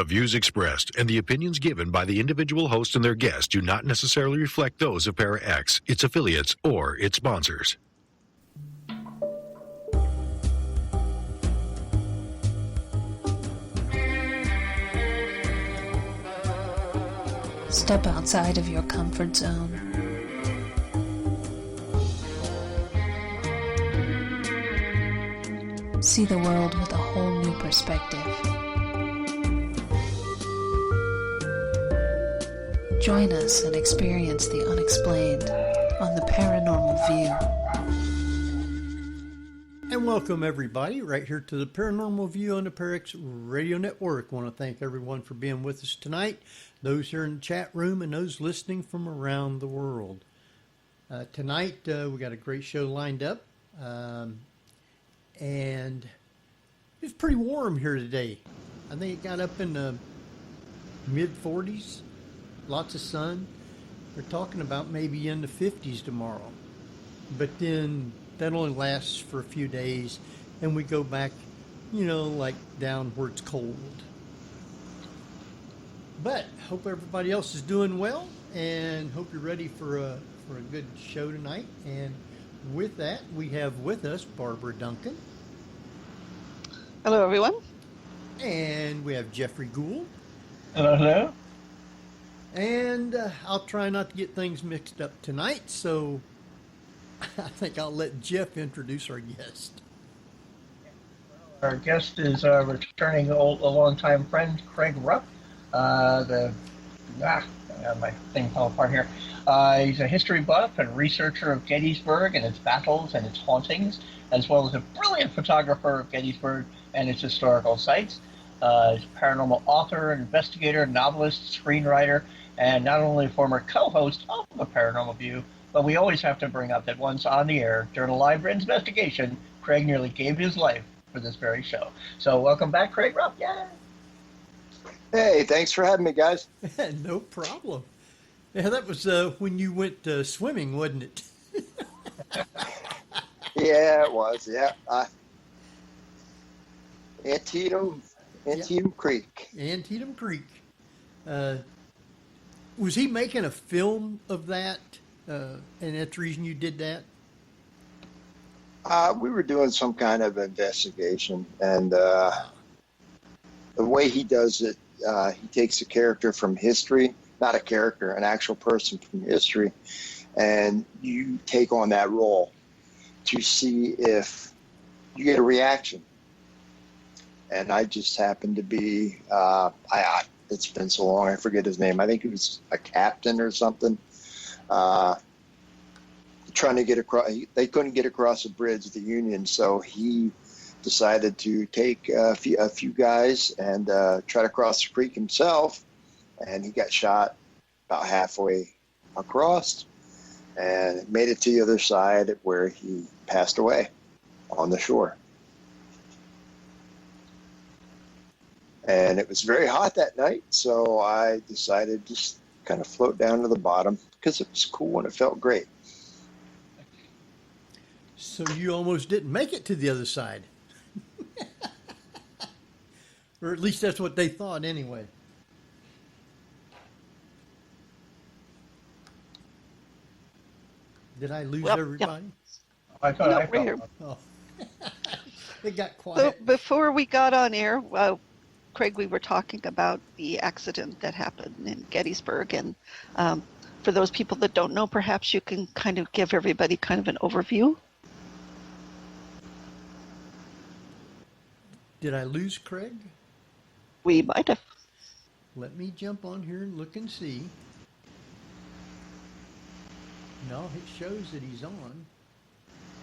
The views expressed and the opinions given by the individual host and their guests do not necessarily reflect those of Para X, its affiliates, or its sponsors. Step outside of your comfort zone. See the world with a whole new perspective. Join us and experience the unexplained on the Paranormal View. And welcome everybody right here to the Paranormal View on the Parax Radio Network. I want to thank everyone for being with us tonight, those here in the chat room and those listening from around the world. Tonight we got a great show lined up. And it's pretty warm here today. I think it got up in the mid-40s, lots of sun. They're talking about maybe in the 50s tomorrow. But then that only lasts for a few days, and we go back, like down where it's cold. But hope everybody else is doing well, and hope you're ready for a good show tonight. And with that, we have with us Barbara Duncan. Hello, everyone. And we have Jeffrey Gould. Hello, hello. And I'll try not to get things mixed up tonight, so I think I'll let Jeff introduce our guest. Our guest is returning a longtime friend, Craig Rupp. My thing fell apart here. He's a history buff and researcher of Gettysburg and its battles and its hauntings, as well as a brilliant photographer of Gettysburg and its historical sites. He's a paranormal author, investigator, novelist, screenwriter, and not only a former co-host of the Paranormal View, but we always have to bring up that once on the air during a live investigation, Craig nearly gave his life for this very show. So welcome back, Craig Rupp. Yeah. Hey, thanks for having me, guys. No problem. Yeah, that was when you went swimming, wasn't it? Yeah, it was. Yeah. Antietam Creek. Antietam Creek. Was he making a film of that? And that's the reason you did that? We were doing some kind of investigation, and the way he does it, he takes a character from history, not a character, an actual person from history, and you take on that role to see if you get a reaction. And I just happened to be, it's been so long, I forget his name. I think he was a captain or something. Trying to get across, they couldn't get across a bridge, the Union, so he decided to take a few guys and try to cross the creek himself, and he got shot about halfway across and made it to the other side where he passed away on the shore. And it was very hot that night, so I decided to just kind of float down to the bottom because it was cool and it felt great. So you almost didn't make it to the other side. Or at least that's what they thought anyway. Did I lose everybody? Yeah. I thought I we're here. Oh. It got quiet. So before we got on air, Craig, we were talking about the accident that happened in Gettysburg. And for those people that don't know, perhaps you can kind of give everybody kind of an overview. Did I lose Craig? We might have. Let me jump on here and look and see. No, it shows that he's on.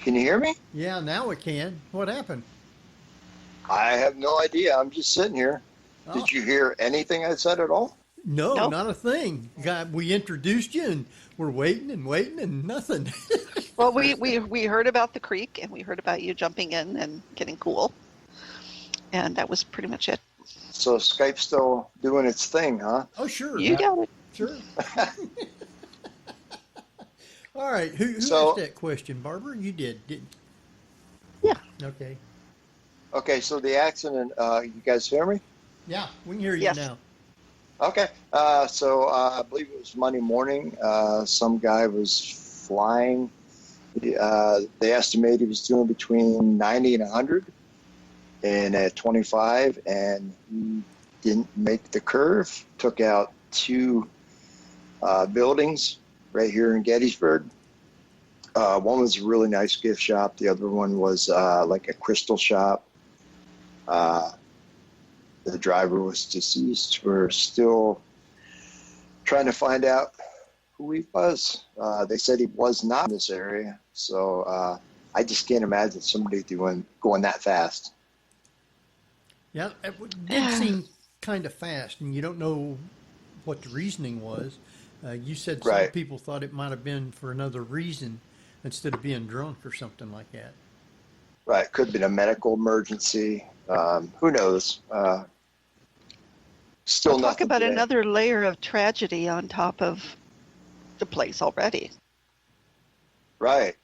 Can you hear me? Yeah, now it can. What happened? I have no idea. I'm just sitting here. Oh. Did you hear anything I said at all? No, Nope. not a thing. God, we introduced you, and we're waiting and nothing. Well, we heard about the creek, and we heard about you jumping in and getting cool. And that was pretty much it. So Skype's still doing its thing, huh? Oh, sure. You got it. Sure. All right. Who So- asked that question, Barbara? You did, didn't Yeah. you? Okay. Okay, so the accident, you guys hear me? Yeah, we can hear you Yes. now. Okay. So I believe it was Monday morning. Some guy was flying. They estimate he was doing between 90 and 100 and at 25, and he didn't make the curve. Took out two buildings right here in Gettysburg. One was a really nice gift shop. The other one was like a crystal shop. The driver was deceased. We're still trying to find out who he was. They said he was not in this area, so I just can't imagine somebody going that fast. Yeah, it did seem kind of fast, and you don't know what the reasoning was. You said some Right. people thought it might have been for another reason instead of being drunk or something like that. Right, could have been a medical emergency. Who knows? Still Talk nothing about today. another layer of tragedy on top of the place already. Right.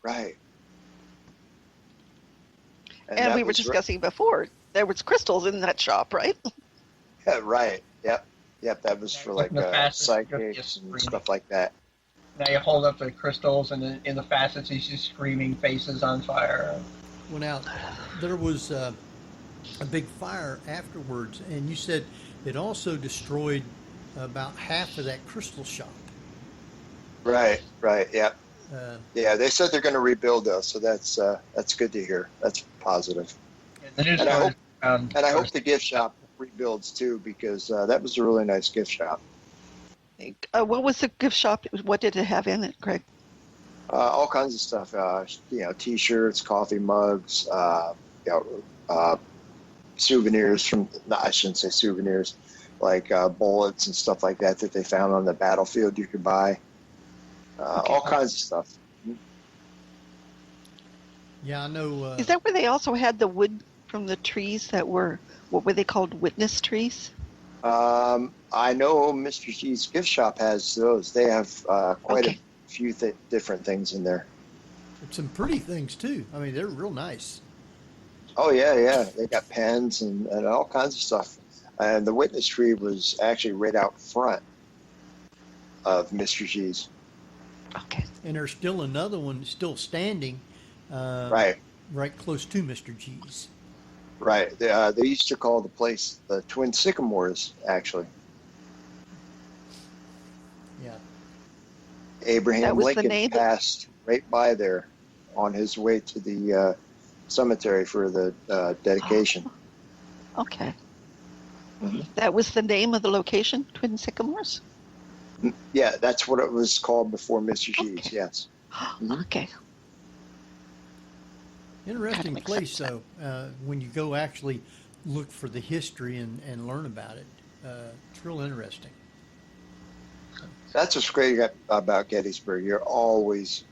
And that we were was discussing before, there was crystals in that shop, right? right. Yep. That was for like The fastest, psychics just and screaming. stuff like that. Now you hold up the crystals, and in the facets, he's just screaming, faces on fire. Well, now, there was a big fire afterwards, and you said it also destroyed about half of that crystal shop. Right. Yep. Yeah, they said they're going to rebuild though, so that's good to hear. That's positive. And the news And I stories hope- around- I hope the gift shop rebuilds too, because that was a really nice gift shop. What was the gift shop? What did it have in it, Craig? All kinds of stuff. T-shirts, coffee mugs, souvenirs from. No, I shouldn't say souvenirs, like bullets and stuff like that they found on the battlefield. You could buy all kinds of stuff. Yeah, I know. Is that where they also had the wood from the trees that were, what were they called, witness trees? I know Mr. G's gift shop has those. They have quite Okay. a few different things in there. some pretty things, too. I mean, they're real nice. Oh, yeah. They got pens and all kinds of stuff. And the witness tree was actually right out front of Mr. G's. Okay. And there's still another one still standing Right. right close to Mr. G's. Right. They used to call the place the Twin Sycamores, actually. Yeah. That Abraham was the Lincoln name? passed right by there on his way to the cemetery for the dedication. Okay. Mhm. That was the name of the location, Twin Sycamores? Yeah, that's what it was called before Mr. G's, Okay. yes. Mhm. Okay. Interesting makes place, sense. though, when you go actually look for the history and learn about it. It's real interesting. That's what's great about Gettysburg. You're always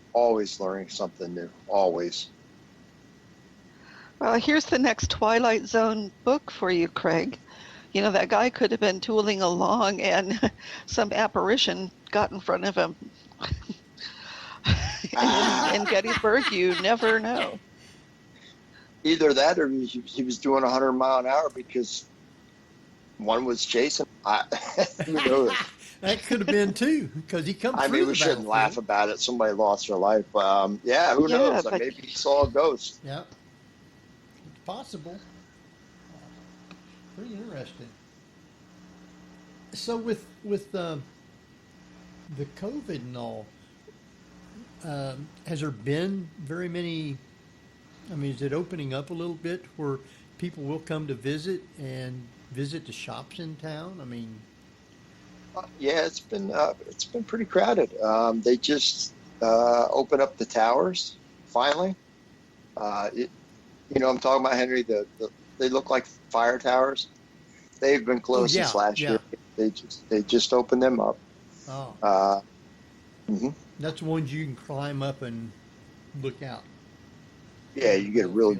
learning something new, always. Well, here's the next Twilight Zone book for you, Craig. You know, that guy could have been tooling along and some apparition got in front of him. in Gettysburg, you never know. Either that or he was doing 100 mile an hour because one was chasing. Who knows? That could have been, too, because he comes I through mean, the we shouldn't laugh battlefield. about it. Somebody lost their life. But, who Yeah, knows? but- Maybe he saw a ghost. Yeah. It's possible. Pretty interesting. So with the COVID and all, has there been very many? I mean, is it opening up a little bit where people will come to visit and visit the shops in town? I mean, Yeah, it's been pretty crowded. They just opened up the towers finally. I'm talking about, Henry. They look like fire towers. They've been closed since last year. They just opened them up. oh, Mhm. that's the ones you can climb up and look out. Yeah, you get a really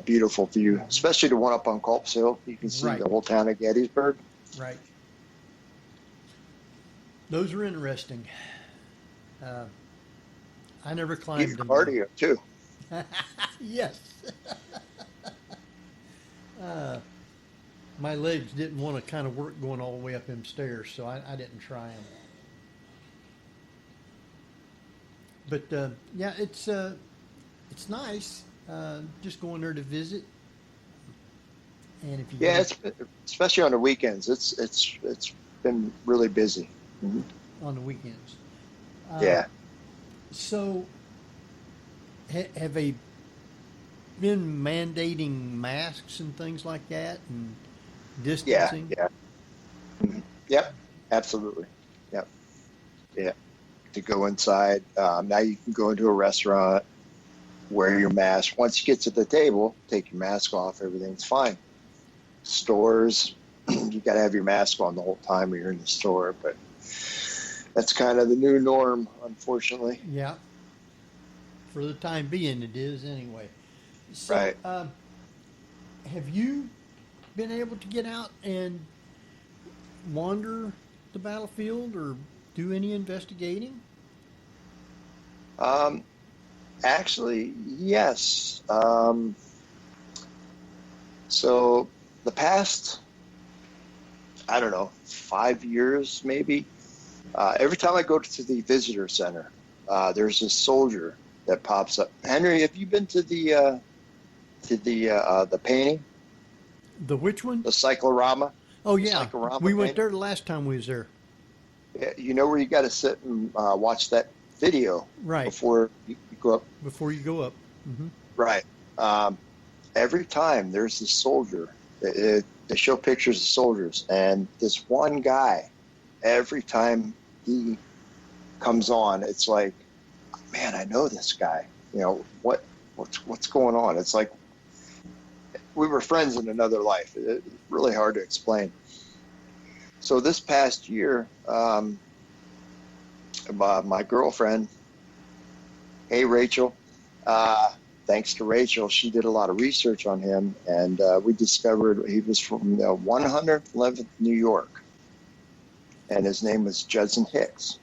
beautiful view, especially the one up on Culp's Hill. You can see Right. the whole town of Gettysburg. Right. Those are interesting. I never climbed Good them. cardio too. Yes. My legs didn't want to kind of work going all the way up them stairs, so I didn't try them. But yeah, it's nice just going there to visit. And if you Yeah, it's especially on the weekends. It's been really busy. Mm-hmm. on the weekends. Yeah. So, have they been mandating masks and things like that, and distancing? Yeah. Mm-hmm. Yep. Absolutely. Yep. Yeah. To go inside. Now you can go into a restaurant, wear your mask. Once you get to the table, take your mask off. Everything's fine. Stores, you got to have your mask on the whole time you're in the store, but that's kind of the new norm, unfortunately. Yeah. For the time being, it is anyway. So, Right. have you been able to get out and wander the battlefield or do any investigating? Actually, yes. So the past, I don't know, 5 years maybe, every time I go to the visitor center, there's a soldier that pops up. Henry, have you been to the painting? The which one? The cyclorama? Oh, yeah. Cyclorama We went painting? there the last time we was there. Yeah, you know where you got to sit and watch that video Right. before you go up? Before you go up. Mm-hmm. Right. Every time there's this soldier, they show pictures of soldiers, and this one guy, every time he comes on, it's like, man, I know this guy. You know, what's going on? It's like we were friends in another life. It's really hard to explain. So this past year, my girlfriend, hey Rachel, thanks to Rachel, she did a lot of research on him, and we discovered he was from 111th New York, and his name was Judson Hicks.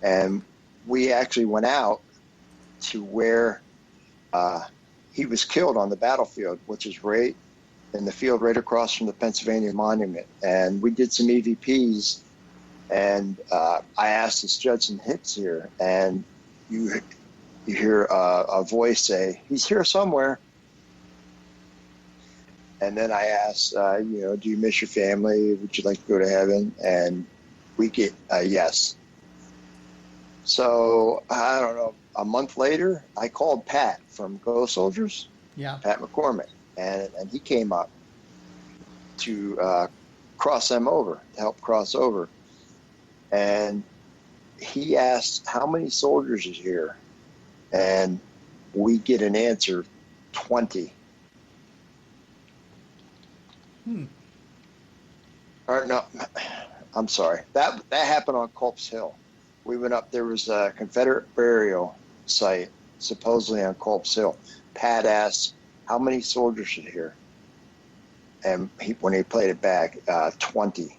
And we actually went out to where he was killed on the battlefield, which is right in the field right across from the Pennsylvania Monument. And we did some EVPs, and I asked this Judson Hicks here, and you hear a voice say, he's here somewhere. And then I asked, do you miss your family? Would you like to go to heaven? And we get a yes. So, I don't know, a month later, I called Pat from Go Soldiers, Yeah. Pat McCormick, and he came up to cross them over, to help cross over. And he asked, how many soldiers is here? And we get an answer, 20. Or no, I'm sorry. That happened on Culp's Hill. We went up, there was a Confederate burial site, supposedly on Culp's Hill. Pat asked, how many soldiers are here? And when he played it back, 20.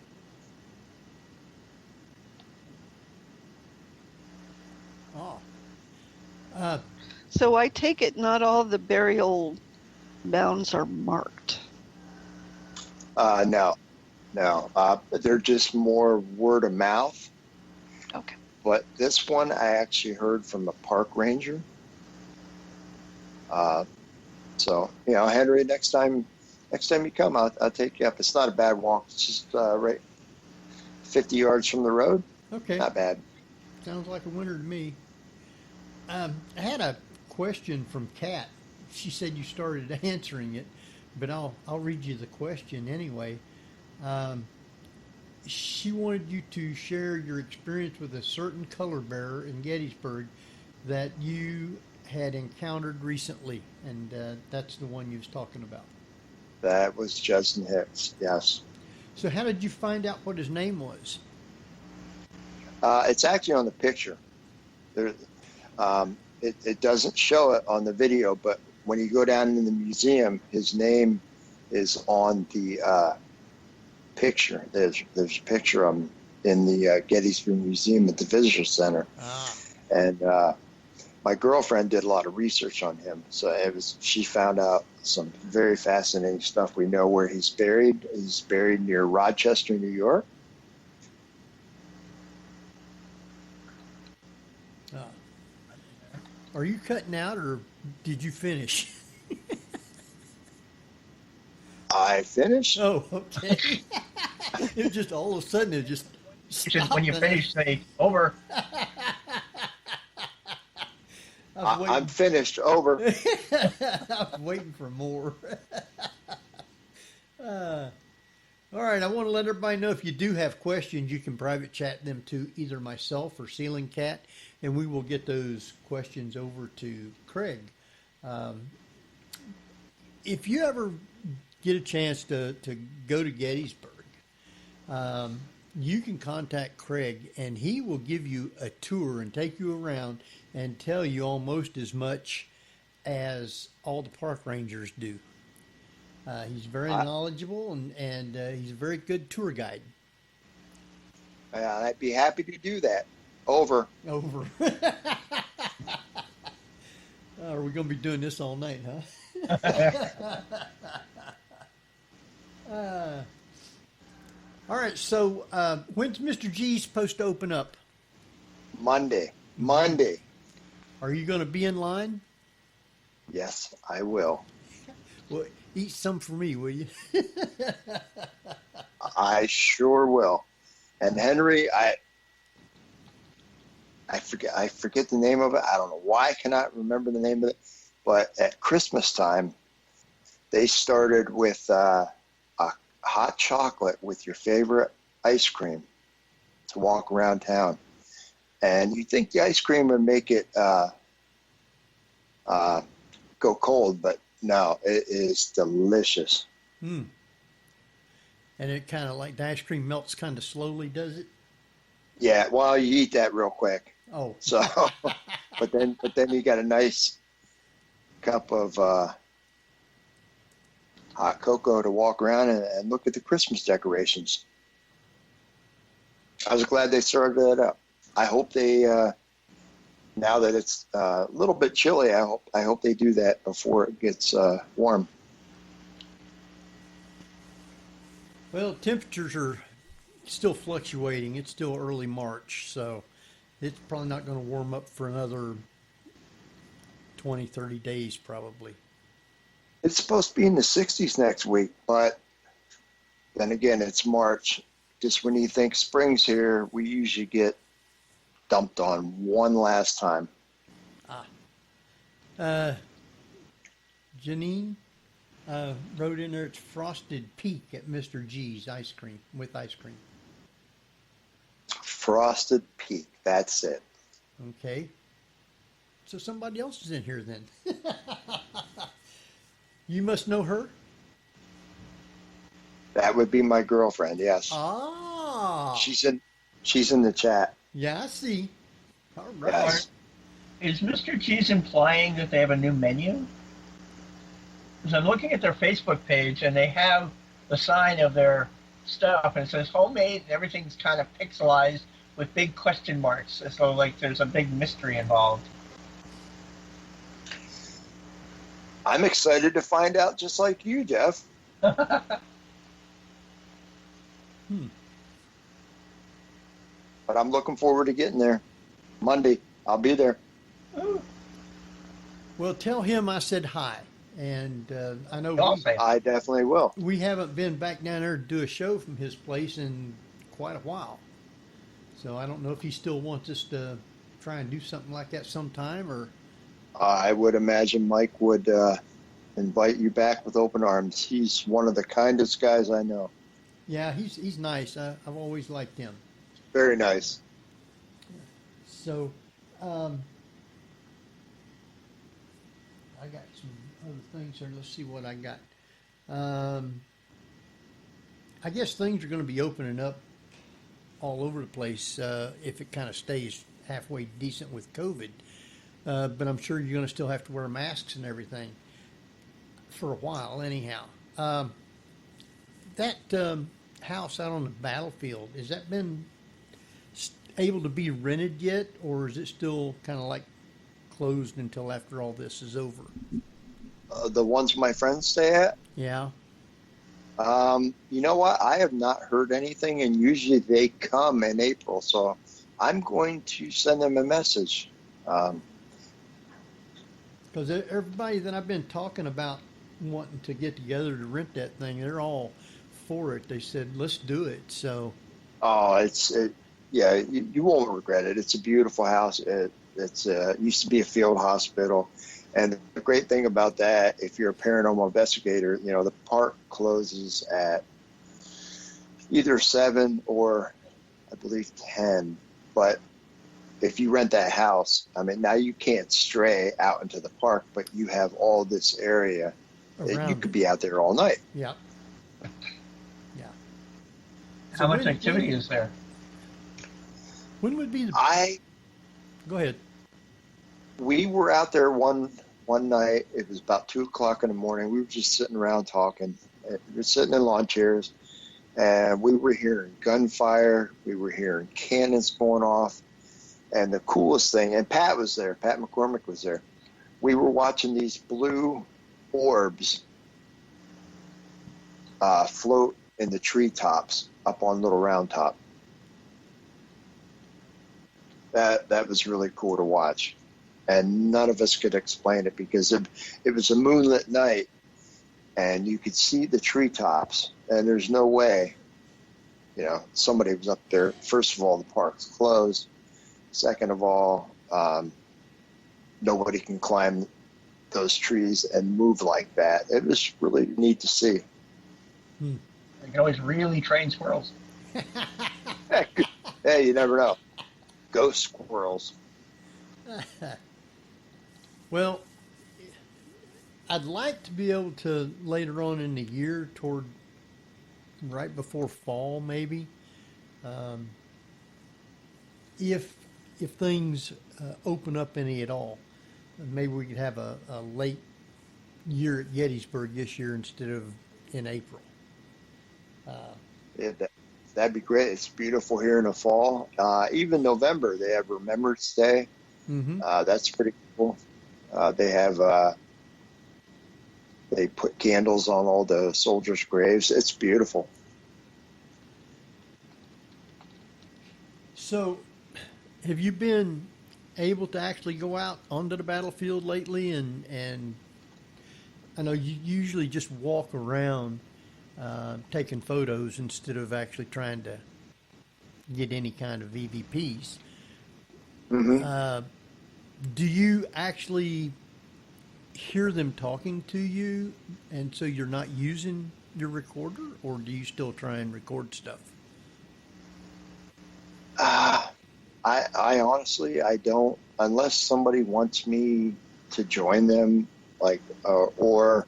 Oh. So I take it not all the burial mounds are marked. No. They're just more word of mouth. Okay. But this one I actually heard from a park ranger. So, Henry, next time you come, I'll take you up. It's not a bad walk. It's just right 50 yards from the road. Okay. Not bad. Sounds like a winner to me. I had a question from Kat. She said you started answering it, but I'll read you the question anyway. She wanted you to share your experience with a certain color bearer in Gettysburg that you had encountered recently, and that's the one you was talking about. That was Judson Hicks, yes. So how did you find out what his name was? It's actually on the picture. There, it doesn't show it on the video, but when you go down in the museum, his name is on the picture. There's a picture of him in the Gettysburg Museum at the Visitor Center. And my girlfriend did a lot of research on him. So she found out some very fascinating stuff. We know where he's buried. He's buried near Rochester, New York. Are you cutting out, or did you finish? I finished. Oh, okay. It was just all of a sudden it just stopped. When you finish, say over. I'm finished. Over. I was waiting for more. All right, I want to let everybody know if you do have questions, you can private chat them to either myself or Ceiling Cat, and we will get those questions over to Craig. If you ever get a chance to go to Gettysburg, you can contact Craig, and he will give you a tour and take you around and tell you almost as much as all the park rangers do. He's very knowledgeable, and he's a very good tour guide. I'd be happy to do that. Over. Over. Are we going to be doing this all night, huh? All right, so when's Mr. G's supposed to open up? Monday. Are you going to be in line? Yes, I will. Well, eat some for me, will you? I sure will. And Henry, I forget the name of it. I don't know why I cannot remember the name of it. But at Christmas time, they started with a hot chocolate with your favorite ice cream to walk around town. And you'd think the ice cream would make it go cold, but no, it is delicious. And it kind of like the ice cream melts kind of slowly, does it? Yeah, well, you eat that real quick. Oh. So, but then you got a nice cup of hot cocoa to walk around and look at the Christmas decorations. I was glad they started that up. I hope they, now that it's a little bit chilly, I hope they do that before it gets warm. Well, temperatures are still fluctuating. It's still early March, so it's probably not going to warm up for another 20, 30 days probably. It's supposed to be in the 60s next week, but then again, it's March. Just when you think spring's here, we usually get dumped on one last time. Janine wrote in there, it's Frosted Peak at Mr. G's ice cream, with ice cream. Frosted Peak, that's it. Okay. So somebody else is in here then. You must know her? That would be my girlfriend, yes. Ah. She's in the chat. Yeah, I see. All right. Yes. Is Mr. G's implying that they have a new menu? Because I'm looking at their Facebook page, and they have the sign of their stuff, and it says homemade, and everything's kind of pixelized with big question marks. So, like, there's a big mystery involved. I'm excited to find out, just like you, Jeff. But I'm looking forward to getting there. Monday, I'll be there. Well, tell him I said hi. And I know I definitely will. we haven't been back down there to do a show from his place in quite a while. So I don't know if he still wants us to try and do something like that sometime, or... I would imagine Mike would invite you back with open arms. He's one of the kindest guys I know. Yeah, he's nice. I've always liked him. Very nice. So, I got some other things here. Let's see what I got. I guess things are going to be opening up all over the place if it kind of stays halfway decent with COVID. But I'm sure you're going to still have to wear masks and everything for a while anyhow. That house out on the battlefield, has that been able to be rented yet, or is it still kind of like closed until after all this is over? The ones my friends stay at? Yeah. You know what? I have not heard anything, and usually they come in April, so I'm going to send them a message. Because everybody that I've been talking about wanting to get together to rent that thing, they're all for it. They said, let's do it. So. Oh, yeah, you won't regret it. It's a beautiful house. It used to be a field hospital. And the great thing about that, if you're a paranormal investigator, the park closes at either 7 or I believe 10. But if you rent that house, now you can't stray out into the park, but you have all this area that you could be out there all night. Yeah. Yeah. How much activity is there? When would be Go ahead. We were out there one night. It was about 2:00 in the morning. We were just sitting around talking. We were sitting in lawn chairs, and we were hearing gunfire. We were hearing cannons going off. And the coolest thing, and Pat was there. Pat McCormick was there. We were watching these blue orbs float in the treetops up on Little Round Top. That was really cool to watch. And none of us could explain it because it was a moonlit night and you could see the treetops, and there's no way, somebody was up there. First of all, the park's closed. Second of all, nobody can climb those trees and move like that. It was really neat to see. You can always really train squirrels. Hey, you never know. Ghost squirrels. Well, I'd like to be able to later on in the year, toward right before fall, maybe, if things open up any at all, maybe we could have a late year at Gettysburg this year instead of in April. Yeah, that'd be great. It's beautiful here in the fall. Even November, they have Remembrance Day. Mm-hmm. That's pretty cool. They put candles on all the soldiers' graves. It's beautiful. So, have you been able to actually go out onto the battlefield lately? And I know you usually just walk around taking photos instead of actually trying to get any kind of EVPs. Mm-hmm. Do you actually hear them talking to you, and so you're not using your recorder, or do you still try and record stuff? I honestly, I don't, unless somebody wants me to join them, or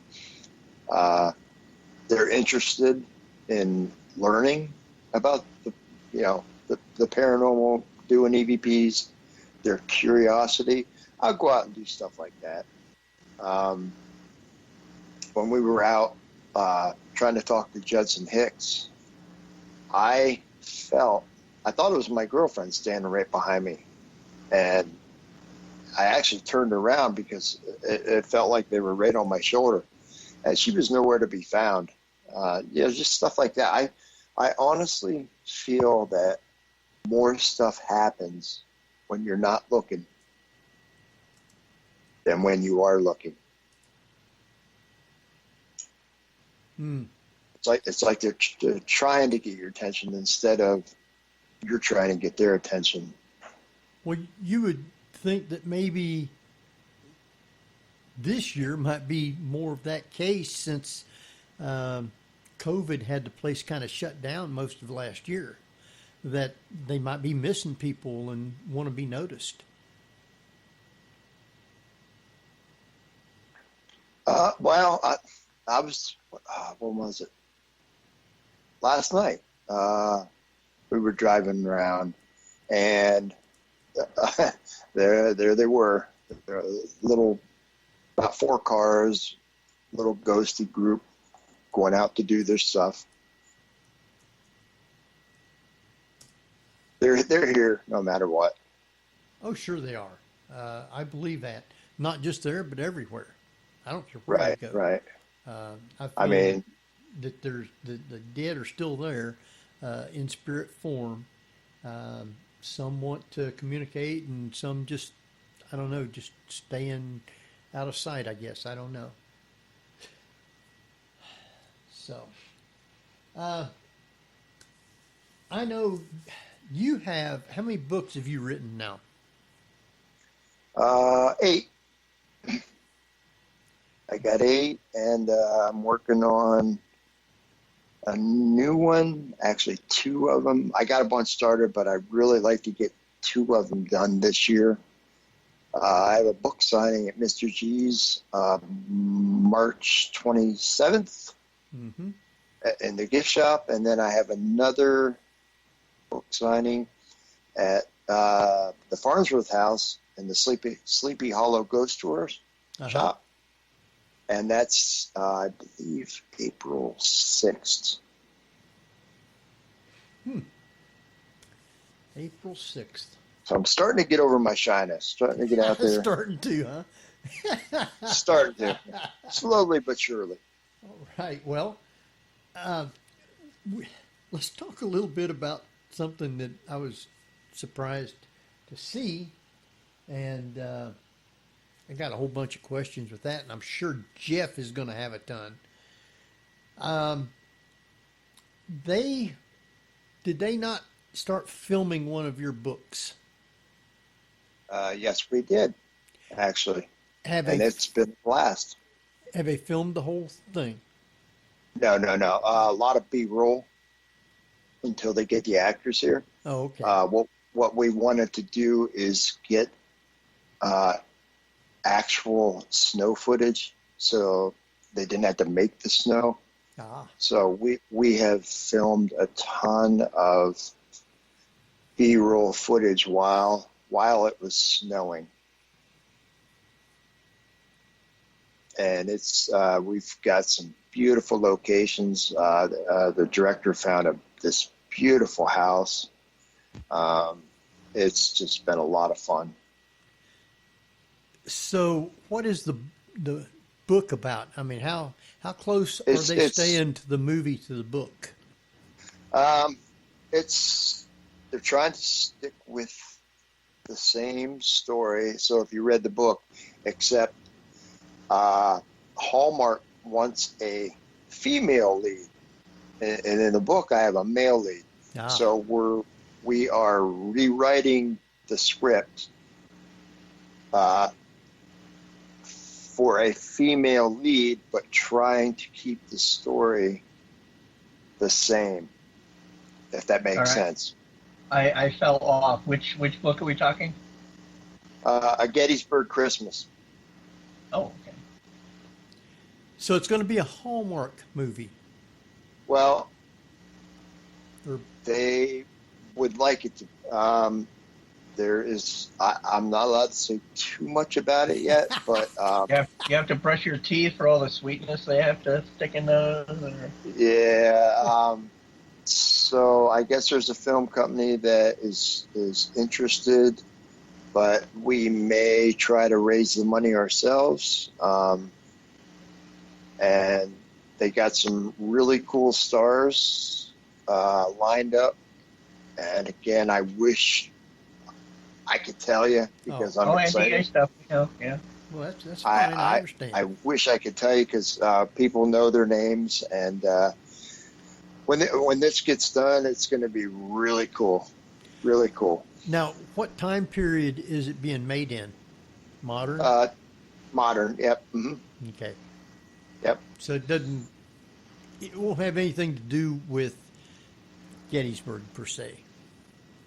they're interested in learning about the paranormal, doing EVPs, their curiosity. I'll go out and do stuff like that. When we were out trying to talk to Judson Hicks, I thought it was my girlfriend standing right behind me. And I actually turned around because it felt like they were right on my shoulder. And she was nowhere to be found. Just stuff like that. I honestly feel that more stuff happens when you're not looking than when you are looking. It's like they're trying to get your attention instead of you're trying to get their attention. Well, you would think that maybe this year might be more of that case, since COVID had the place kind of shut down most of last year, that they might be missing people and want to be noticed. Well, I was, when was it? Last night. We were driving around, and there they were. Little, about 4 cars, little ghosty group going out to do their stuff. They're here no matter what. Oh, sure they are. I believe that. Not just there, but everywhere. I don't care where Right, you go. right. I feel I mean, that there's the dead are still there in spirit form. Some want to communicate, and some just, I don't know, just staying out of sight, I guess. I don't know. So, I know you have, how many books have you written now? 8. I got 8, and I'm working on a new one. Actually, 2 of them. I got a bunch started, but I'd really like to get 2 of them done this year. I have a book signing at Mr. G's March 27th in the gift shop, and then I have another book signing at the Farnsworth House in the Sleepy Hollow Ghost Tours shop. And that's, I believe, April 6th. April 6th. So I'm starting to get over my shyness, starting to get out there. Starting to, huh? Starting to. Slowly but surely. All right. Well, let's talk a little bit about something that I was surprised to see. And I got a whole bunch of questions with that, and I'm sure Jeff is going to have a ton. Did they not start filming one of your books? Yes, we did, actually. And it's been a blast. Have they filmed the whole thing? No. A lot of B-roll until they get the actors here. Oh, okay. What we wanted to do is get actual snow footage, so they didn't have to make the snow. So we have filmed a ton of B-roll footage while it was snowing, and it's we've got some beautiful locations. The director found this beautiful house. It's just been a lot of fun. So what is the book about? I mean, how close are they staying to the movie, to the book? They're trying to stick with the same story. So if you read the book, except Hallmark wants a female lead, and in the book I have a male lead. So we are rewriting the script for a female lead, but trying to keep the story the same, if that makes sense. I fell off. Which book are we talking? A Gettysburg Christmas. Oh, okay. So it's going to be a Hallmark movie. Well, they would like it to. There is, I'm not allowed to say too much about it yet, but you have to brush your teeth for all the sweetness they have to stick in those. Yeah. So I guess there's a film company that is interested, but we may try to raise the money ourselves. And they got some really cool stars lined up. And again, I wish I could tell you, because I'm excited. NDA stuff, yeah. Well, that's fine. I understand. I wish I could tell you, because people know their names, and when this gets done, it's going to be really cool. Really cool. Now, what time period is it being made in? Modern? Modern, yep. Mm-hmm. Okay. Yep. So it won't have anything to do with Gettysburg per se.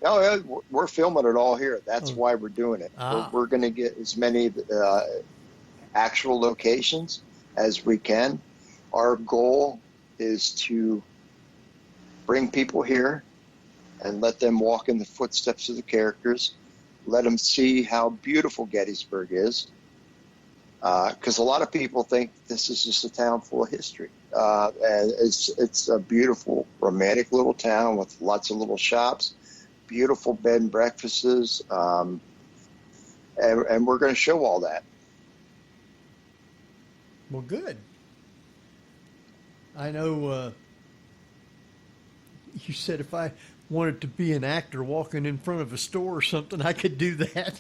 Oh, yeah, we're filming it all here. That's why we're doing it. We're going to get as many actual locations as we can. Our goal is to bring people here and let them walk in the footsteps of the characters, let them see how beautiful Gettysburg is, because a lot of people think this is just a town full of history. And it's a beautiful, romantic little town with lots of little shops, beautiful bed and breakfasts, and we're going to show all that. Well, good. I know you said if I wanted to be an actor walking in front of a store or something, I could do that.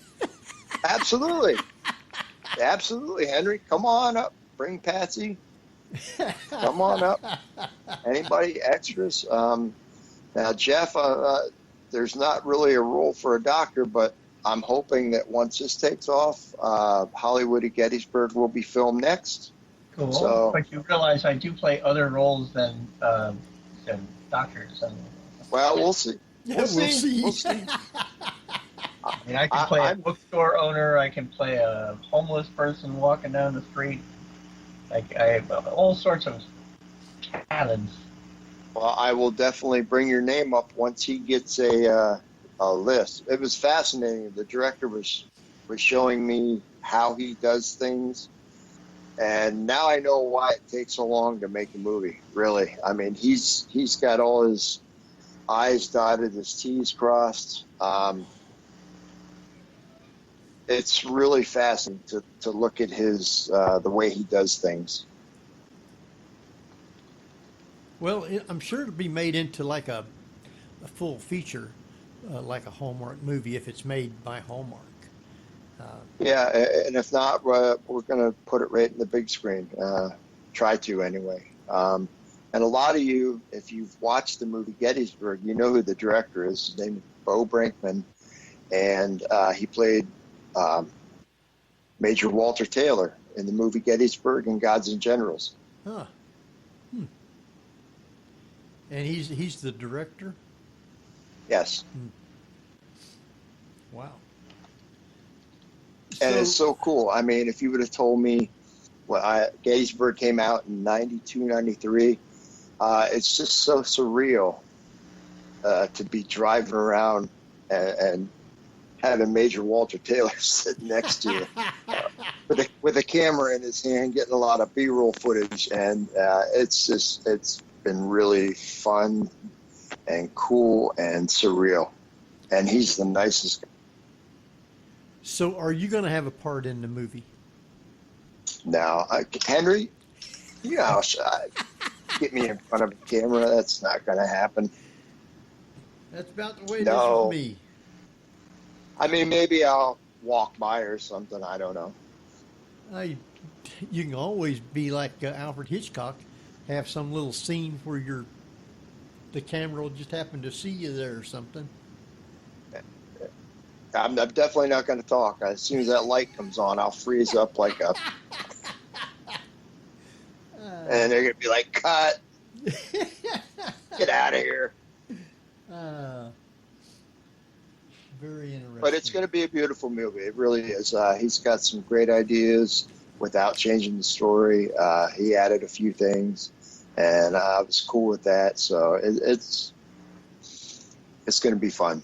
Absolutely. Absolutely, Henry. Come on up. Bring Patsy. Come on up. Anybody, extras? Now, Jeff, there's not really a role for a doctor, but I'm hoping that once this takes off, Hollywood at Gettysburg will be filmed next. Cool. So, but you realize I do play other roles than doctors. well, we'll see. Yeah, we'll see. We'll see. I mean, I can play a bookstore owner. I can play a homeless person walking down the street. Like, I have all sorts of talents. Well, I will definitely bring your name up once he gets a list. It was fascinating. The director was showing me how he does things, and now I know why it takes so long to make a movie. Really, I mean, he's got all his I's dotted, his T's crossed. It's really fascinating to look at his the way he does things. Well, I'm sure it'll be made into like a full feature, like a Hallmark movie if it's made by Hallmark. Yeah, and if not, we're going to put it right in the big screen. Try to, anyway. And a lot of you, if you've watched the movie Gettysburg, you know who the director is. His name is Bo Brinkman, and he played Major Walter Taylor in the movie Gettysburg and Gods and Generals. Huh. And he's the director? Yes. Wow. And it's so cool. I mean, if you would have told me Gettysburg came out in 92, 93, it's just so surreal to be driving around and having Major Walter Taylor sitting next to you with a camera in his hand, getting a lot of B-roll footage. And it's been really fun and cool and surreal. And he's the nicest guy. So are you going to have a part in the movie? Now, Henry, you know how shy. Get me in front of a camera. That's not going to happen. That's about the way it is with me. I mean, maybe I'll walk by or something. I don't know. You can always be like Alfred Hitchcock, have some little scene where the camera will just happen to see you there or something. I'm definitely not going to talk. As soon as that light comes on, I'll freeze up like a... and they're going to be like, cut. Get out of here. Very interesting. But it's going to be a beautiful movie. It really is. He's got some great ideas without changing the story. He added a few things, and I was cool with that. So it's going to be fun.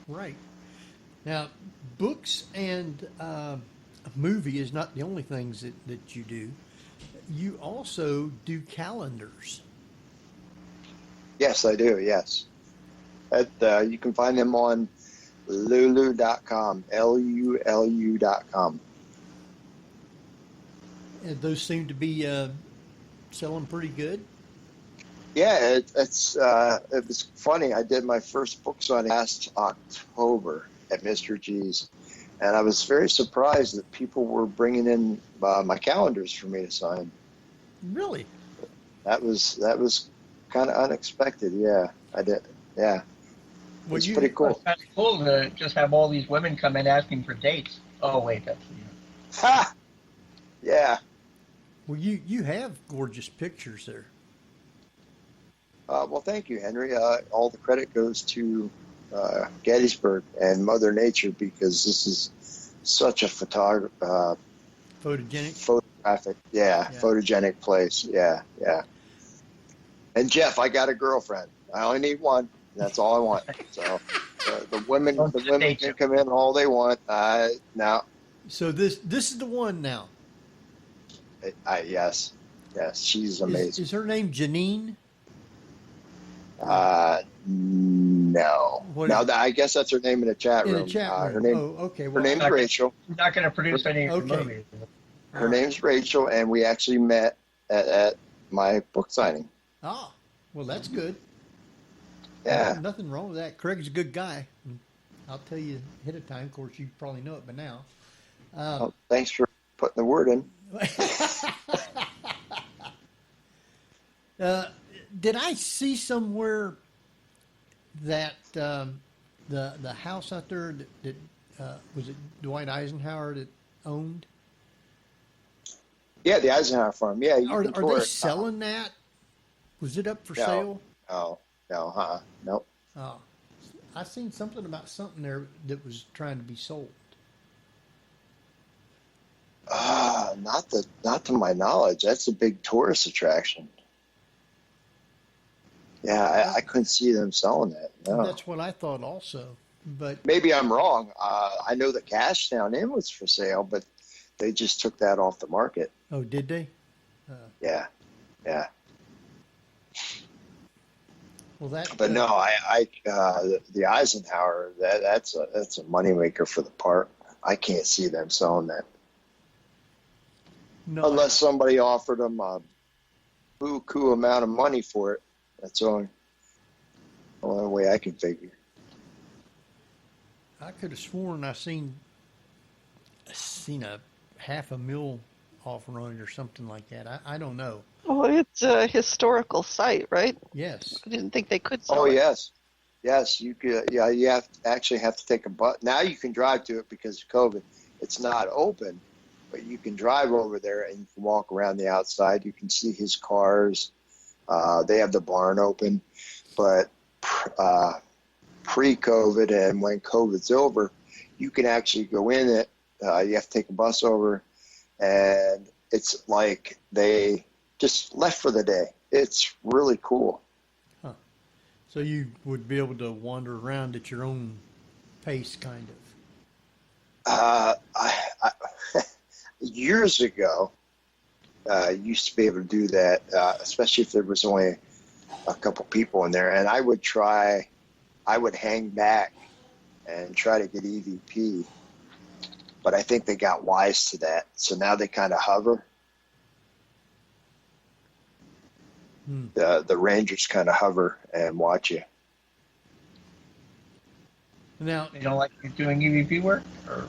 Right. Now, books and a movie is not the only things that you do. You also do calendars. Yes, I do, yes. You can find them on lulu.com, LULU.com. And those seem to be selling pretty good. Yeah, it was funny. I did my first book signing last October at Mr. G's, and I was very surprised that people were bringing in my calendars for me to sign. Really? That was kind of unexpected. Yeah, I did. Yeah, well, it's pretty cool. It's kind of cool to just have all these women come in asking for dates. Oh wait, that's Ha! Yeah. Well, you have gorgeous pictures there. Well, thank you, Henry. All the credit goes to Gettysburg and Mother Nature, because this is such a photographic, photogenic place. Yeah. And Jeff, I got a girlfriend. I only need one. That's all I want. So the women can come in all they want. Now. So this is the one now. Yes, she's amazing. Is her name Janine? No. What I guess that's her name in the chat in room. the chat room? Her name, Okay. her Well, name's Rachel. She's not going to produce any of the Okay. movies. Her name's Rachel, and we actually met at my book signing. well, that's good. Yeah. Nothing wrong with that. Craig's a good guy. I'll tell you ahead of time. Of course, you probably know it by now. Well, thanks for putting the word in. Did I see somewhere that the house out there that was it Dwight Eisenhower that owned? Yeah, the Eisenhower farm. Yeah, Are can they tour it. selling that? Was it up for No. sale? No, nope. Oh, I seen something about something there that was trying to be sold. Not to my knowledge. That's a big tourist attraction. Yeah, I couldn't see them selling that. No. That's what I thought also. But Maybe I'm wrong. I know the Cashtown Inn was for sale, but they just took that off the market. oh, did they? Yeah. Well, that. But no, the Eisenhower, that's a moneymaker for the park. I can't see them selling that No, unless somebody offered them a buku amount of money for it. That's the only way I can figure. I could have sworn I seen a $500,000 offer on it or something like that. I don't know. Oh, it's a historical site, right? Yes. I didn't think they could sell Oh it. yes, you could. Yeah, you actually have to take a bus. Now you can drive to it because of COVID. It's not open, but you can drive over there and you can walk around the outside. You can see his cars. They have the barn open, but pre-COVID and when COVID's over, you can actually go in it. You have to take a bus over, and it's like they just left for the day. It's really cool. So you would be able to wander around at your own pace, kind of. Years ago, used to be able to do that, especially if there was only a couple people in there. And I would hang back and try to get EVP, but I think they got wise to that. So now they kind of hover. The rangers kind of hover and watch you. Now, They don't like you doing EVP work? Or?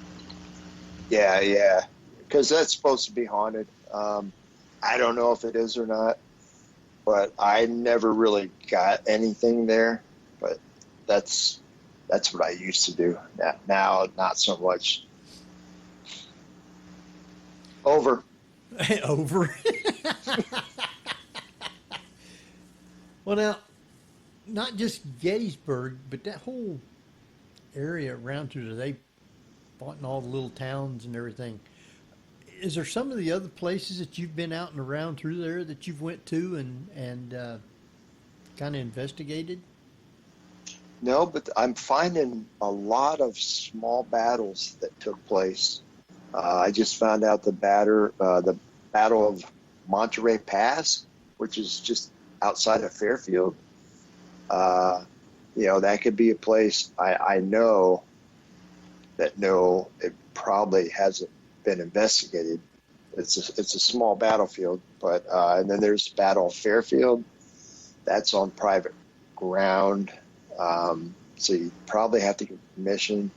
Yeah, because that's supposed to be haunted. I don't know if it is or not, but I never really got anything there. But that's what I used to do. Now, not so much. Over. over. Well, now, not just Gettysburg, but that whole area around through there, they bought in all the little towns and everything. Is there some of the other places that you've been out and around through there that you've went to and kind of investigated? No, but I'm finding a lot of small battles that took place. I just found out the Battle of Monterey Pass, which is just outside of Fairfield. That could be a place I know that it probably hasn't been investigated. It's a small battlefield, but and then there's the Battle of Fairfield. That's on private ground, so you probably have to get permission.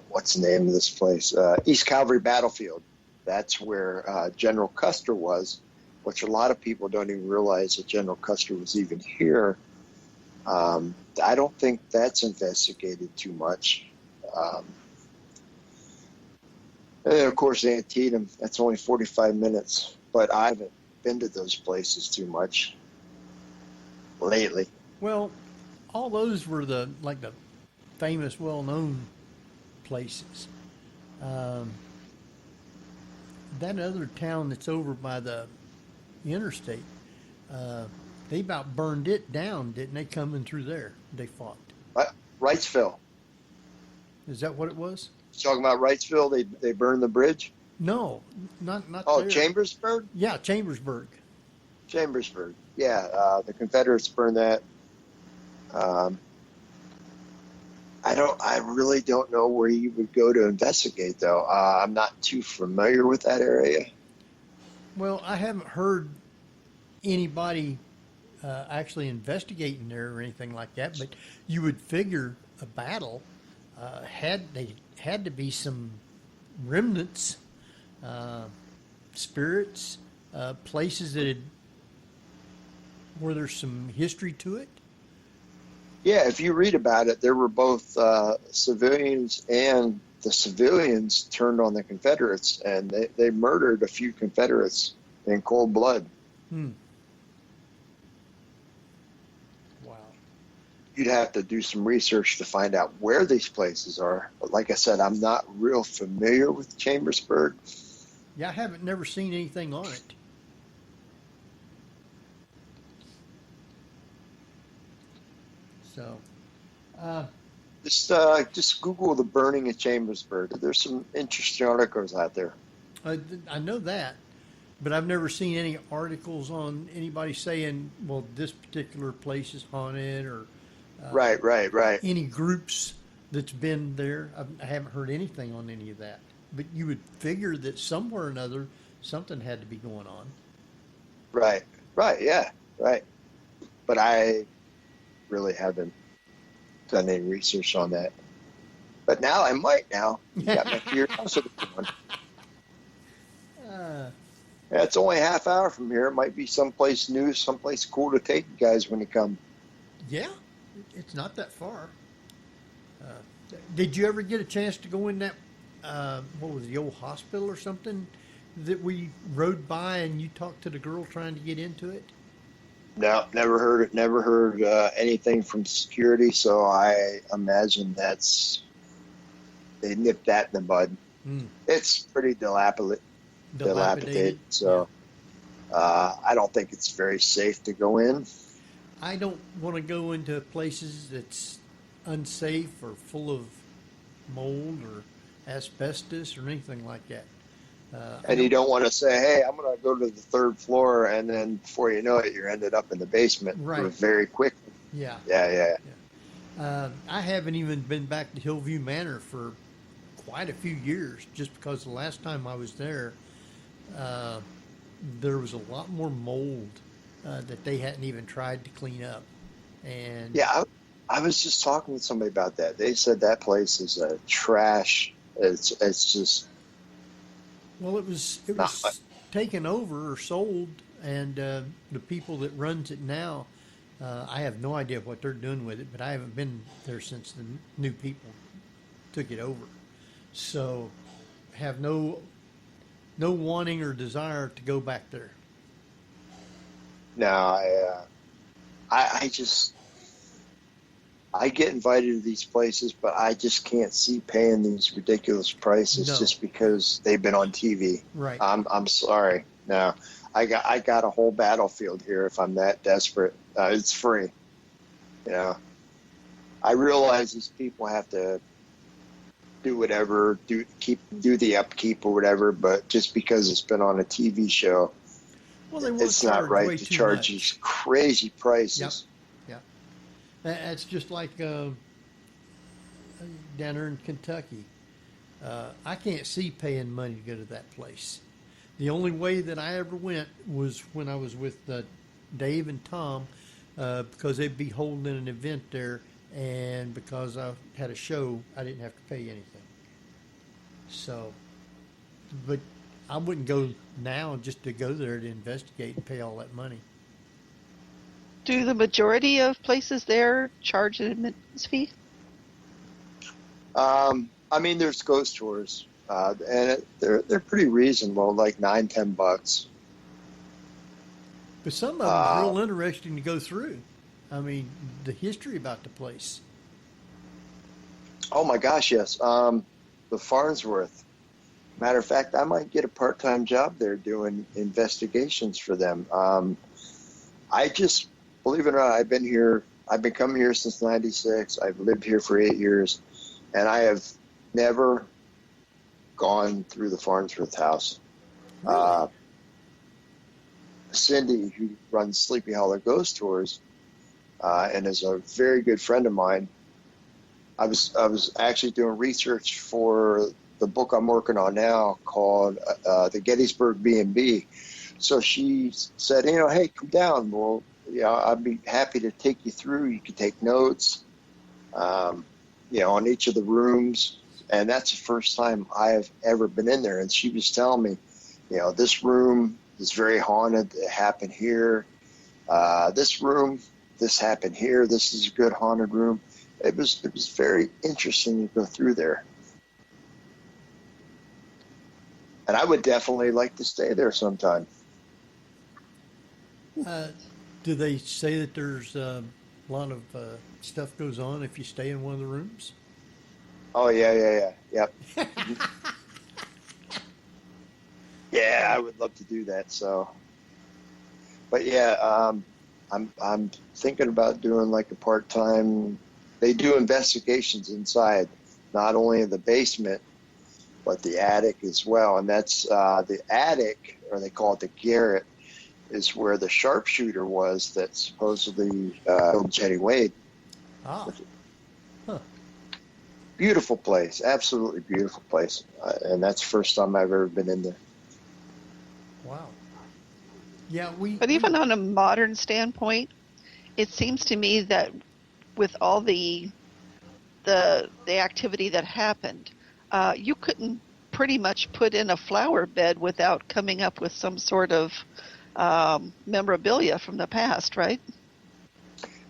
What's the name of this place? East Calvary Battlefield. That's where General Custer was, which a lot of people don't even realize that General Custer was even here. I don't think that's investigated too much. And then, of course, Antietam, that's only 45 minutes, but I haven't been to those places too much lately. Well, all those were the famous, well-known places. That other town that's over by the interstate, they about burned it down, didn't they? Coming through there, they fought. Wrightsville. Is that what it was? Talking about Wrightsville, they burned the bridge? No, not Oh, there. Chambersburg? Yeah, Chambersburg. Chambersburg. Yeah, the Confederates burned that. I really don't know where you would go to investigate, though. I'm not too familiar with that area. Well, I haven't heard anybody actually investigating there or anything like that, but you would figure a battle had to be some remnants, spirits, places where there's some history to it. Yeah, if you read about it, there were both civilians, and the civilians turned on the Confederates, and they murdered a few Confederates in cold blood. Wow. You'd have to do some research to find out where these places are. But like I said, I'm not real familiar with Chambersburg. Yeah, I haven't never seen anything on it. So, just Google the burning of Chambersburg. There's some interesting articles out there. I know that, but I've never seen any articles on anybody saying, well, this particular place is haunted, or Right. any groups that's been there. I haven't heard anything on any of that. But you would figure that somewhere or another something had to be going on. Right, yeah, right. But I really haven't done any research on that. But now I might now. You got my curiosity going. Yeah, it's only a half hour from here. It might be someplace new, someplace cool to take you guys when you come. Yeah, it's not that far. Did you ever get a chance to go in that, what was the old hospital or something that we rode by and you talked to the girl trying to get into it? No, never heard it. Never heard anything from security. So I imagine they nipped that in the bud. It's pretty dilapidated. So I don't think it's very safe to go in. I don't want to go into places that's unsafe or full of mold or asbestos or anything like that. And you don't want to say, hey, I'm going to go to the third floor, and then before you know it, you're ended up in the basement very quickly. Yeah. I haven't even been back to Hillview Manor for quite a few years, just because the last time I was there, there was a lot more mold that they hadn't even tried to clean up. And yeah, I was just talking with somebody about that. They said that place is a trash. It's just. Well, it was taken over or sold, and the people that runs it now, I have no idea what they're doing with it, but I haven't been there since the new people took it over. So have no wanting or desire to go back there. No, I get invited to these places, but I just can't see paying these ridiculous prices just because they've been on TV. Right. I'm sorry. No, I got a whole battlefield here. If I'm that desperate, it's free. You know, I realize these people have to do whatever, do the upkeep or whatever, but just because it's been on a TV show, it's not right to charge these crazy prices. Yep. That's just like down there in Kentucky. I can't see paying money to go to that place. The only way that I ever went was when I was with Dave and Tom, because they'd be holding an event there, and because I had a show, I didn't have to pay anything. So, but I wouldn't go now just to go there to investigate and pay all that money. Do the majority of places there charge an admittance fee? I mean, there's ghost tours, and they're pretty reasonable, like $9-10. But some of them are real interesting to go through. I mean, the history about the place. Oh my gosh, yes. The Farnsworth. Matter of fact, I might get a part-time job there doing investigations for them. I just, believe it or not, I've been coming here since '96. I've lived here for 8 years, and I have never gone through the Farnsworth house. Really? Cindy, who runs Sleepy Hollow Ghost Tours, and is a very good friend of mine. I was actually doing research for the book I'm working on now called the Gettysburg B&B. So she said, hey, come down. Well, I'd be happy to take you through. You can take notes, on each of the rooms. And that's the first time I've ever been in there. And she was telling me, this room is very haunted. It happened here. This room, this happened here. This is a good haunted room. It was very interesting to go through there. And I would definitely like to stay there sometime. Do they say that there's a lot of stuff goes on if you stay in one of the rooms? Oh, yeah. Yep. Yeah, I would love to do that. So, but yeah, I'm thinking about doing like a part-time. They do investigations inside, not only in the basement, but the attic as well. And that's the attic, or they call it the garret, is where the sharpshooter was that supposedly killed Jenny Wade. Ah. Huh. Beautiful place, absolutely beautiful place. And that's the first time I've ever been in there. Wow. Yeah, But even on a modern standpoint, it seems to me that with all the activity that happened, you couldn't pretty much put in a flower bed without coming up with some sort of memorabilia from the past, right?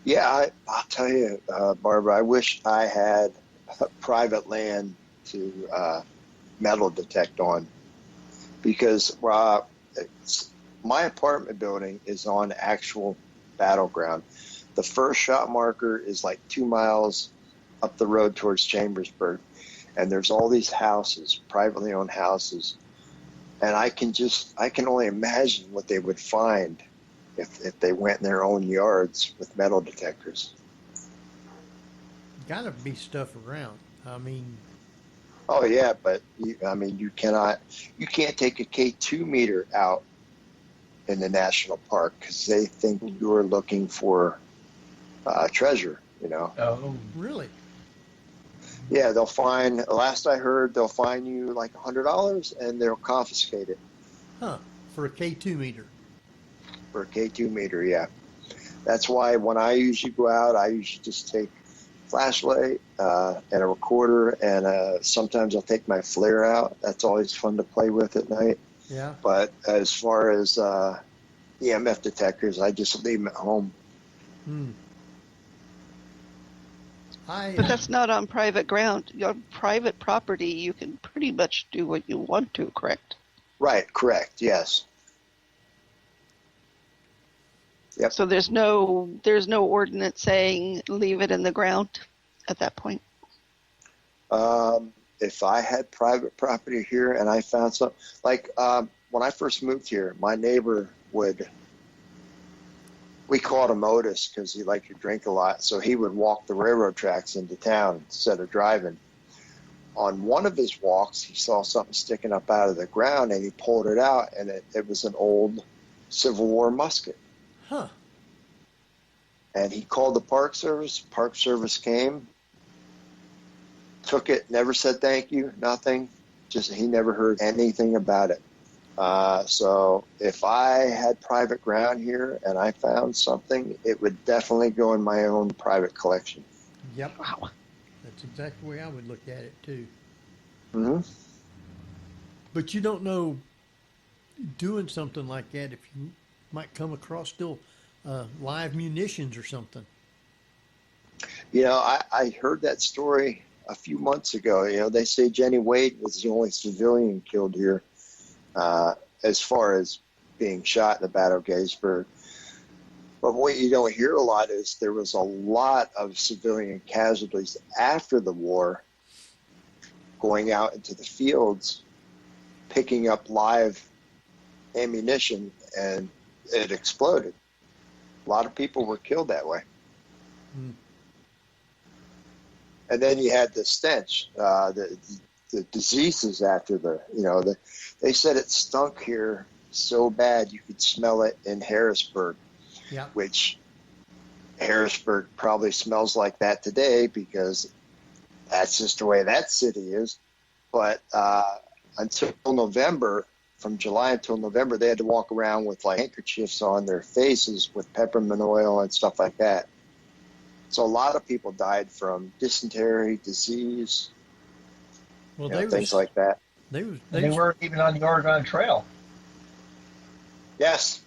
Yeah, I'll tell you, Barbara, I wish I had private land to metal detect on, because my apartment building is on actual battleground. The first shot marker is like 2 miles up the road towards Chambersburg, and there's all these houses, privately owned houses, and I can only imagine what they would find if they went in their own yards with metal detectors. Gotta be stuff around. I mean. Oh yeah, but you can't take a K2 meter out in the national park because they think you're looking for treasure. Oh, Really? Yeah, they'll find. Last I heard, they'll fine you like $100 and they'll confiscate it. Huh? For a K2 meter. For a K2 meter, yeah. That's why when I usually go out, I usually just take flashlight and a recorder, and sometimes I'll take my flare out. That's always fun to play with at night. Yeah. But as far as EMF detectors, I just leave them at home. But that's not on private ground. Your private property, you can pretty much do what you want to, correct? Right, correct, yes. Yep. So there's no ordinance saying leave it in the ground at that point? If I had private property here and I found something, like when I first moved here, my neighbor we called him Otis because he liked to drink a lot, so he would walk the railroad tracks into town instead of driving. On one of his walks, he saw something sticking up out of the ground, and he pulled it out, and it was an old Civil War musket. Huh. And he called the Park Service. Park Service came, took it, never said thank you, nothing. Just he never heard anything about it. So if I had private ground here and I found something, it would definitely go in my own private collection. Yep. Wow. That's exactly the way I would look at it too. Mm-hmm. But you don't know, doing something like that, if you might come across still live munitions or something. I heard that story a few months ago. They say Jenny Wade was the only civilian killed here as far as being shot in the Battle of Gettysburg. But what you don't hear a lot is there was a lot of civilian casualties after the war going out into the fields, picking up live ammunition, and it exploded. A lot of people were killed that way. And then you had the stench, the diseases after they said it stunk here so bad you could smell it in Harrisburg, Yeah. which Harrisburg probably smells like that today because that's just the way that city is. But until November, from July until November, they had to walk around with like handkerchiefs on their faces with peppermint oil and stuff like that. So a lot of people died from dysentery, disease, Well, things like that. They weren't even on the Oregon Trail. Yes,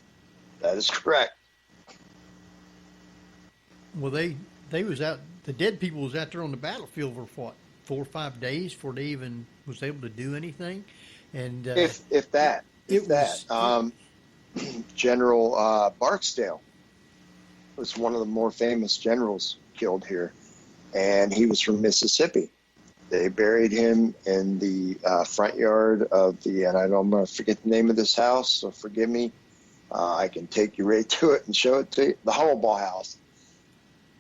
that is correct. Well, they was out. The dead people was out there on the battlefield for what, 4 or 5 days before they even was able to do anything. And If that. General Barksdale was one of the more famous generals killed here, and he was from Mississippi. They buried him in the front yard of and I'm going to forget the name of this house, so forgive me. I can take you right to it and show it to you. The Hummelbaugh House.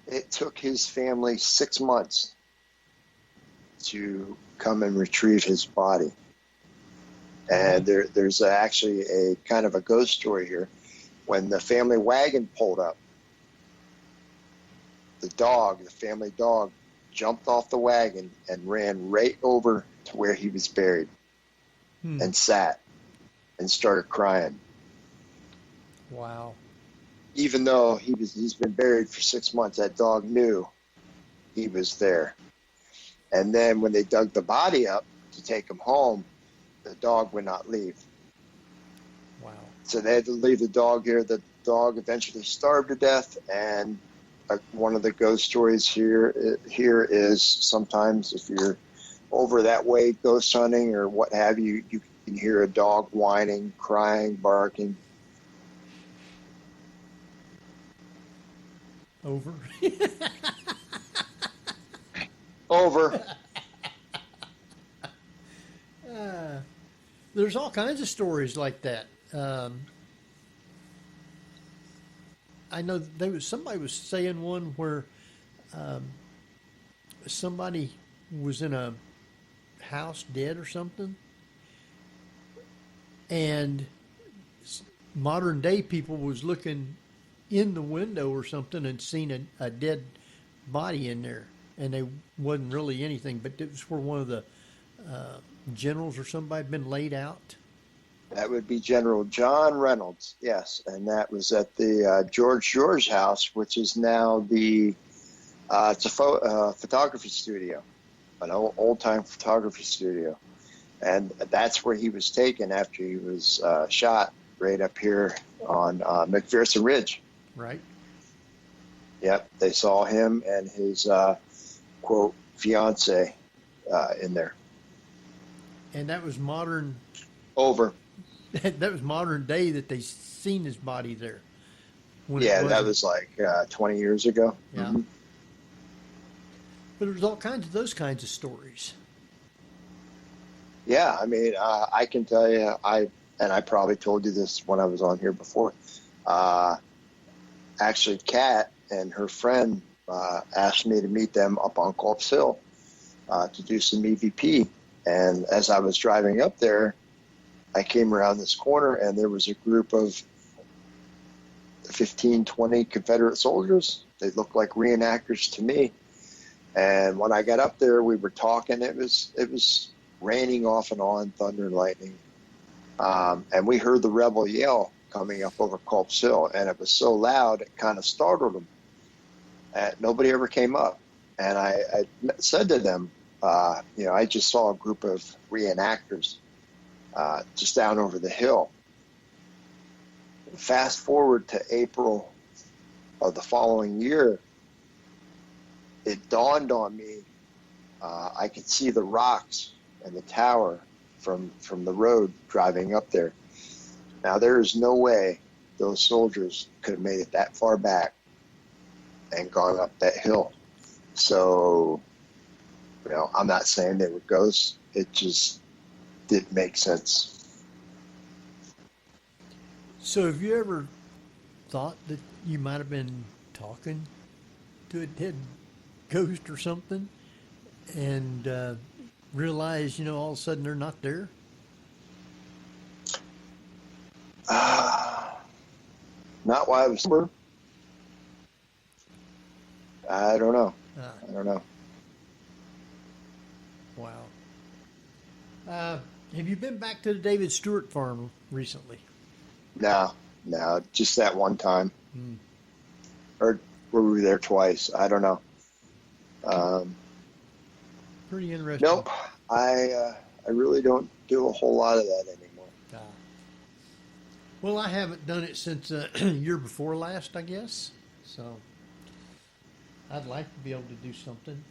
It took his family 6 months to come and retrieve his body. And there's actually a kind of a ghost story here. When the family wagon pulled up, the family dog, jumped off the wagon and ran right over to where he was buried and sat and started crying. Wow. Even though he's been buried for 6 months, that dog knew he was there. And then when they dug the body up to take him home, the dog would not leave. Wow. So they had to leave the dog here. The dog eventually starved to death. And one of the ghost stories here is sometimes if you're over that way ghost hunting or what have you, you can hear a dog whining, crying, barking. Over. Over. There's all kinds of stories like that. I know somebody was saying one where somebody was in a house dead or something, and modern day people was looking in the window or something and seen a dead body in there, and they wasn't really anything, but it was where one of the generals or somebody had been laid out. That would be General John Reynolds, yes, and that was at the George house, which is now it's a photography studio, an old-time photography studio, and that's where he was taken after he was shot right up here on McPherson Ridge. Right. Yep, they saw him and his quote fiance in there. And that was modern. Over. That was modern day that they seen his body there. That was like 20 years ago. Yeah. Mm-hmm. But there's all kinds of those kinds of stories. Yeah, I mean, I can tell you, I probably told you this when I was on here before. Actually, Kat and her friend asked me to meet them up on Culp's Hill to do some EVP. And as I was driving up there, I came around this corner and there was a group of 15, 20 Confederate soldiers. They looked like reenactors to me. And when I got up there, we were talking. It was raining off and on, thunder and lightning. And we heard the rebel yell coming up over Culp's Hill, and it was so loud it kind of startled them. And nobody ever came up. And I said to them, I just saw a group of reenactors just down over the hill. Fast forward to April of the following year, it dawned on me, I could see the rocks and the tower from the road driving up there. Now, there is no way those soldiers could have made it that far back and gone up that hill. So, I'm not saying they were ghosts. It just didn't make sense. So have you ever thought that you might have been talking to a dead ghost or something and realize, all of a sudden they're not there? Not while I was sober. I don't know. I don't know. Wow. Have you been back to the David Stewart farm recently? No, just that one time. Or were we there twice? I don't know. Pretty interesting. Nope. I really don't do a whole lot of that anymore. Well, I haven't done it since year before last, I guess. So I'd like to be able to do something.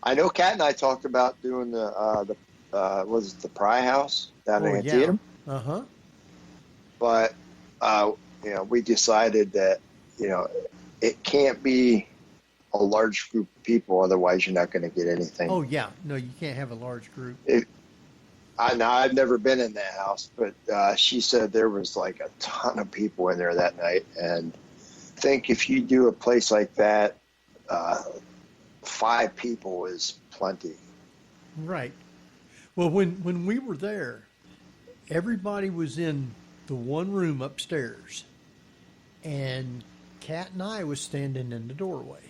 I know Kat and I talked about doing the was it the Pry House down in Antietam? Uh-huh. But we decided that it can't be a large group of people, otherwise you're not going to get anything. Oh yeah, no, you can't have a large group. I've never been in that house, but she said there was like a ton of people in there that night, and I think if you do a place like that, 5 people is plenty. Right. Well, when we were there, everybody was in the one room upstairs, and Kat and I was standing in the doorway.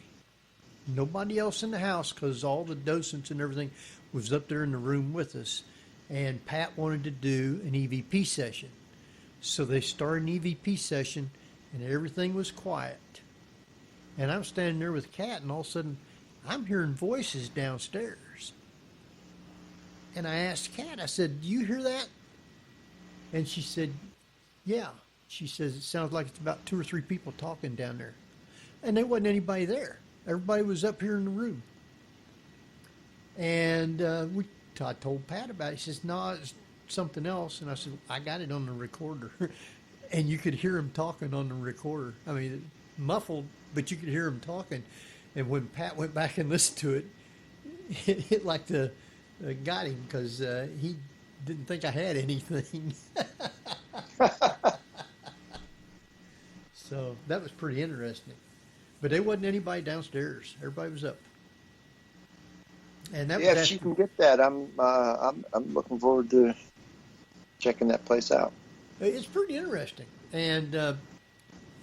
Nobody else in the house, because all the docents and everything was up there in the room with us. And Pat wanted to do an EVP session. So they started an EVP session, and everything was quiet. And I'm standing there with Kat, and all of a sudden, I'm hearing voices downstairs. And I asked Kat, I said, "Do you hear that?" And she said, "Yeah." She says, "It sounds like it's about 2 or 3 people talking down there." And there wasn't anybody there. Everybody was up here in the room. And I told Pat about it. He says, "No, it's something else." And I said, "I got it on the recorder." And you could hear him talking on the recorder. I mean, muffled, but you could hear him talking. And when Pat went back and listened to it, it like got him, because he didn't think I had anything. So that was pretty interesting. But there wasn't anybody downstairs. Everybody was up. And that was if you can get that, I'm looking forward to checking that place out. It's pretty interesting. And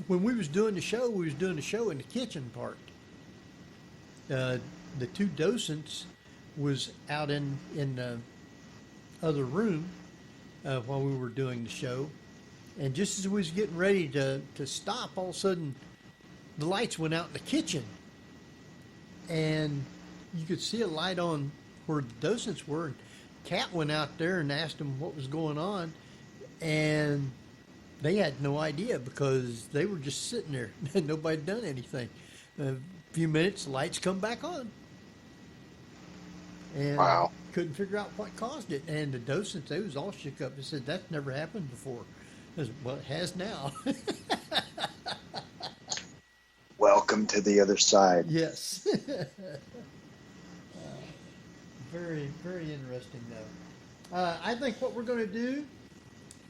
when we was doing the show, we was doing the show in the kitchen part. The 2 docents was out in the other room while we were doing the show. And just as we was getting ready to stop, all of a sudden the lights went out in the kitchen. And you could see a light on where the docents were. And Kat went out there and asked them what was going on. And they had no idea, because they were just sitting there. Nobody had done anything. A few minutes, the lights come back on. And wow. Couldn't figure out what caused it. And the docents, they was all shook up. They said, "That's never happened before." I said, "Well, it has now." Welcome to the other side. Yes. Very, very interesting, though. I think what we're going to do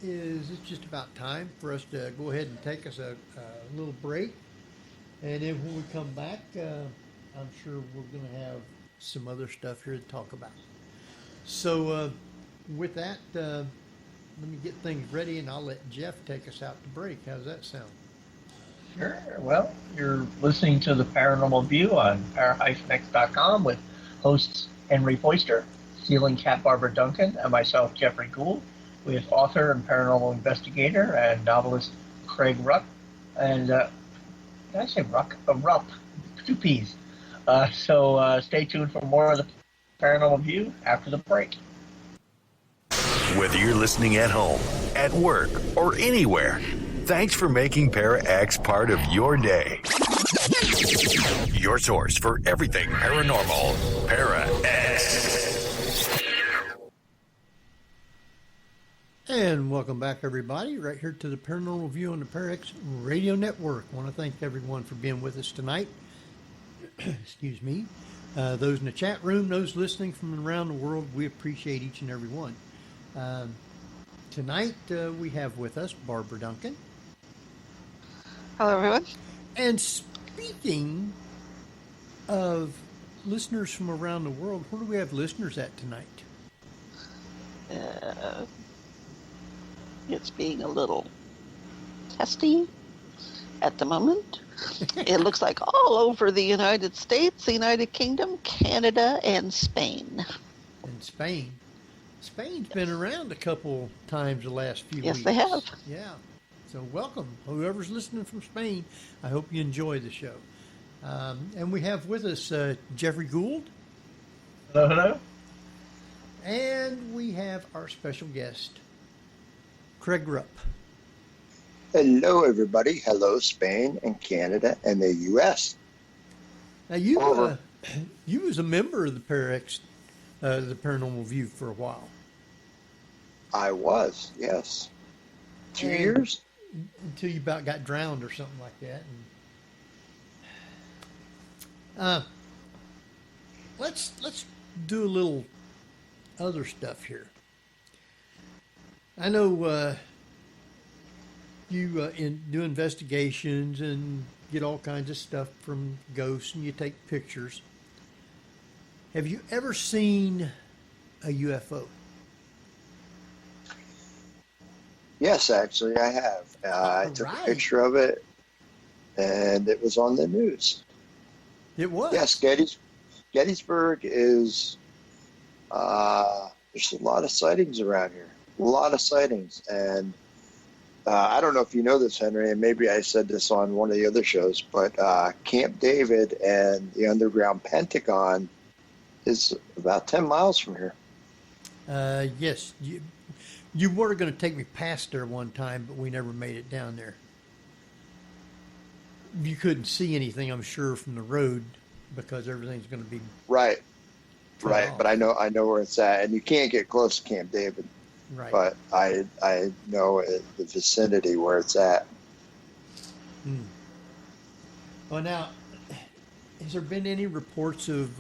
is, it's just about time for us to go ahead and take us a little break. And then when we come back, I'm sure we're going to have some other stuff here to talk about. So with that, let me get things ready, and I'll let Jeff take us out to break. How's that sound? Sure. Well, you're listening to the Paranormal View on para-x.com with hosts Henry Foister, Ceiling Cat Barbara Duncan, and myself, Jeffrey Gould, with author and paranormal investigator and novelist Craig Rupp. And did I say Rupp? Rupp. 2 P's. So stay tuned for more of the Paranormal View after the break. Whether you're listening at home, at work, or anywhere, thanks for making Para-X part of your day. Your source for everything paranormal, Para-X. And welcome back, everybody, right here to the Paranormal View on the Para-X Radio Network. I want to thank everyone for being with us tonight. Excuse me. Those in the chat room, those listening from around the world, we appreciate each and every one. Tonight, we have with us Barbara Duncan. Hello, everyone. And speaking of listeners from around the world, where do we have listeners at tonight? Uh, it's being a little testy at the moment. It looks like all over the United States, the United Kingdom, Canada, and Spain. And Spain. Spain's been around a couple times the last few weeks. Yes, they have. Yeah. So welcome, whoever's listening from Spain. I hope you enjoy the show. And we have with us Jeffrey Gould. Hello, hello. And we have our special guest, Craig Rupp. Hello, everybody. Hello, Spain and Canada and the U.S. Now, you Over. you was a member of the the Paranormal View for a while. I was, yes. 2 And- years? Until you about got drowned or something like that. And, let's do a little other stuff here. I know you do investigations and get all kinds of stuff from ghosts, and you take pictures. Have you ever seen a UFO? Yes, actually, I have. I took Right. a picture of it, and it was on the news. It was. Yes, Gettysburg is, there's a lot of sightings around here. A lot of sightings. And I don't know if you know this, Henry, and maybe I said this on one of the other shows, but Camp David and the underground Pentagon is about 10 miles from here. Yes. You were going to take me past there one time, but we never made it down there. You couldn't see anything, I'm sure, from the road because everything's going to be Right. cut Right, off. but I know where it's at, and you can't get close to Camp David, Right. but I know the vicinity where it's at. Well, now, has there been any reports of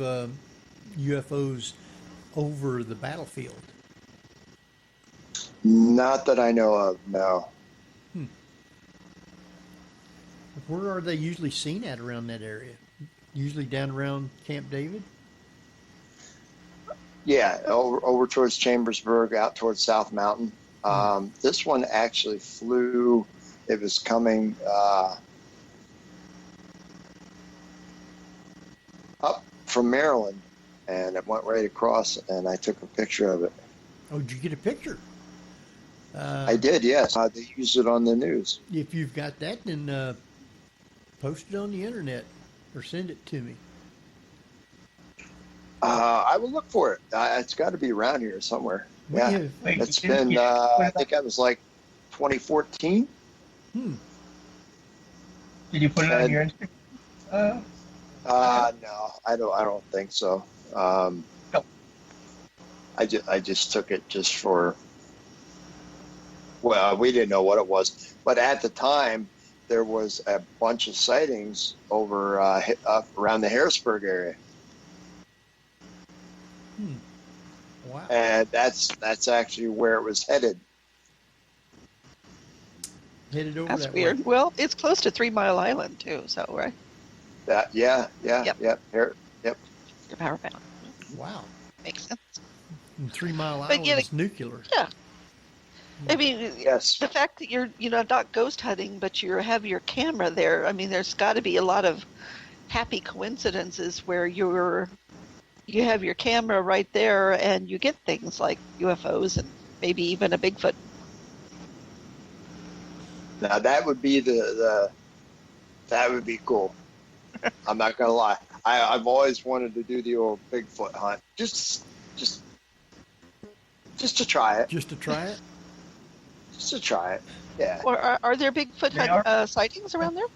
UFOs over the battlefield? Not that I know of, no. Where are they usually seen at around that area? Usually down around Camp David? Yeah, over towards Chambersburg, out towards South Mountain. This one actually flew. It was coming up from Maryland, and it went right across, and I took a picture of it. Oh, did you get a picture? I did, yes. They used it on the news. If you've got that, then post it on the internet or send it to me. I will look for it. It's got to be around here somewhere. We Yeah, have- Wait, it's you didn't been, put I it think that was like 2014. Did you put it on and- your Instagram? No, I don't think so. No. I just took it just for. Well, we didn't know what it was, but at the time there was a bunch of sightings over up around the Harrisburg area, Wow. and that's actually where it was headed. Headed over That's that weird. way. Well, it's close to 3 Mile Island, too, so, right? Yep. Here, Your power bound. Wow. Makes sense. And 3 Mile But Island yet- is nuclear. Yeah. I mean, yes. the fact that you're, not ghost hunting, but you have your camera there, I mean, there's got to be a lot of happy coincidences where you have your camera right there and you get things like UFOs and maybe even a Bigfoot. Now that would be that would be cool. I'm not gonna lie. I've always wanted to do the old Bigfoot hunt, just to try it. Just to try it? Just to try it. Yeah. Or are there Bigfoot They sightings around there?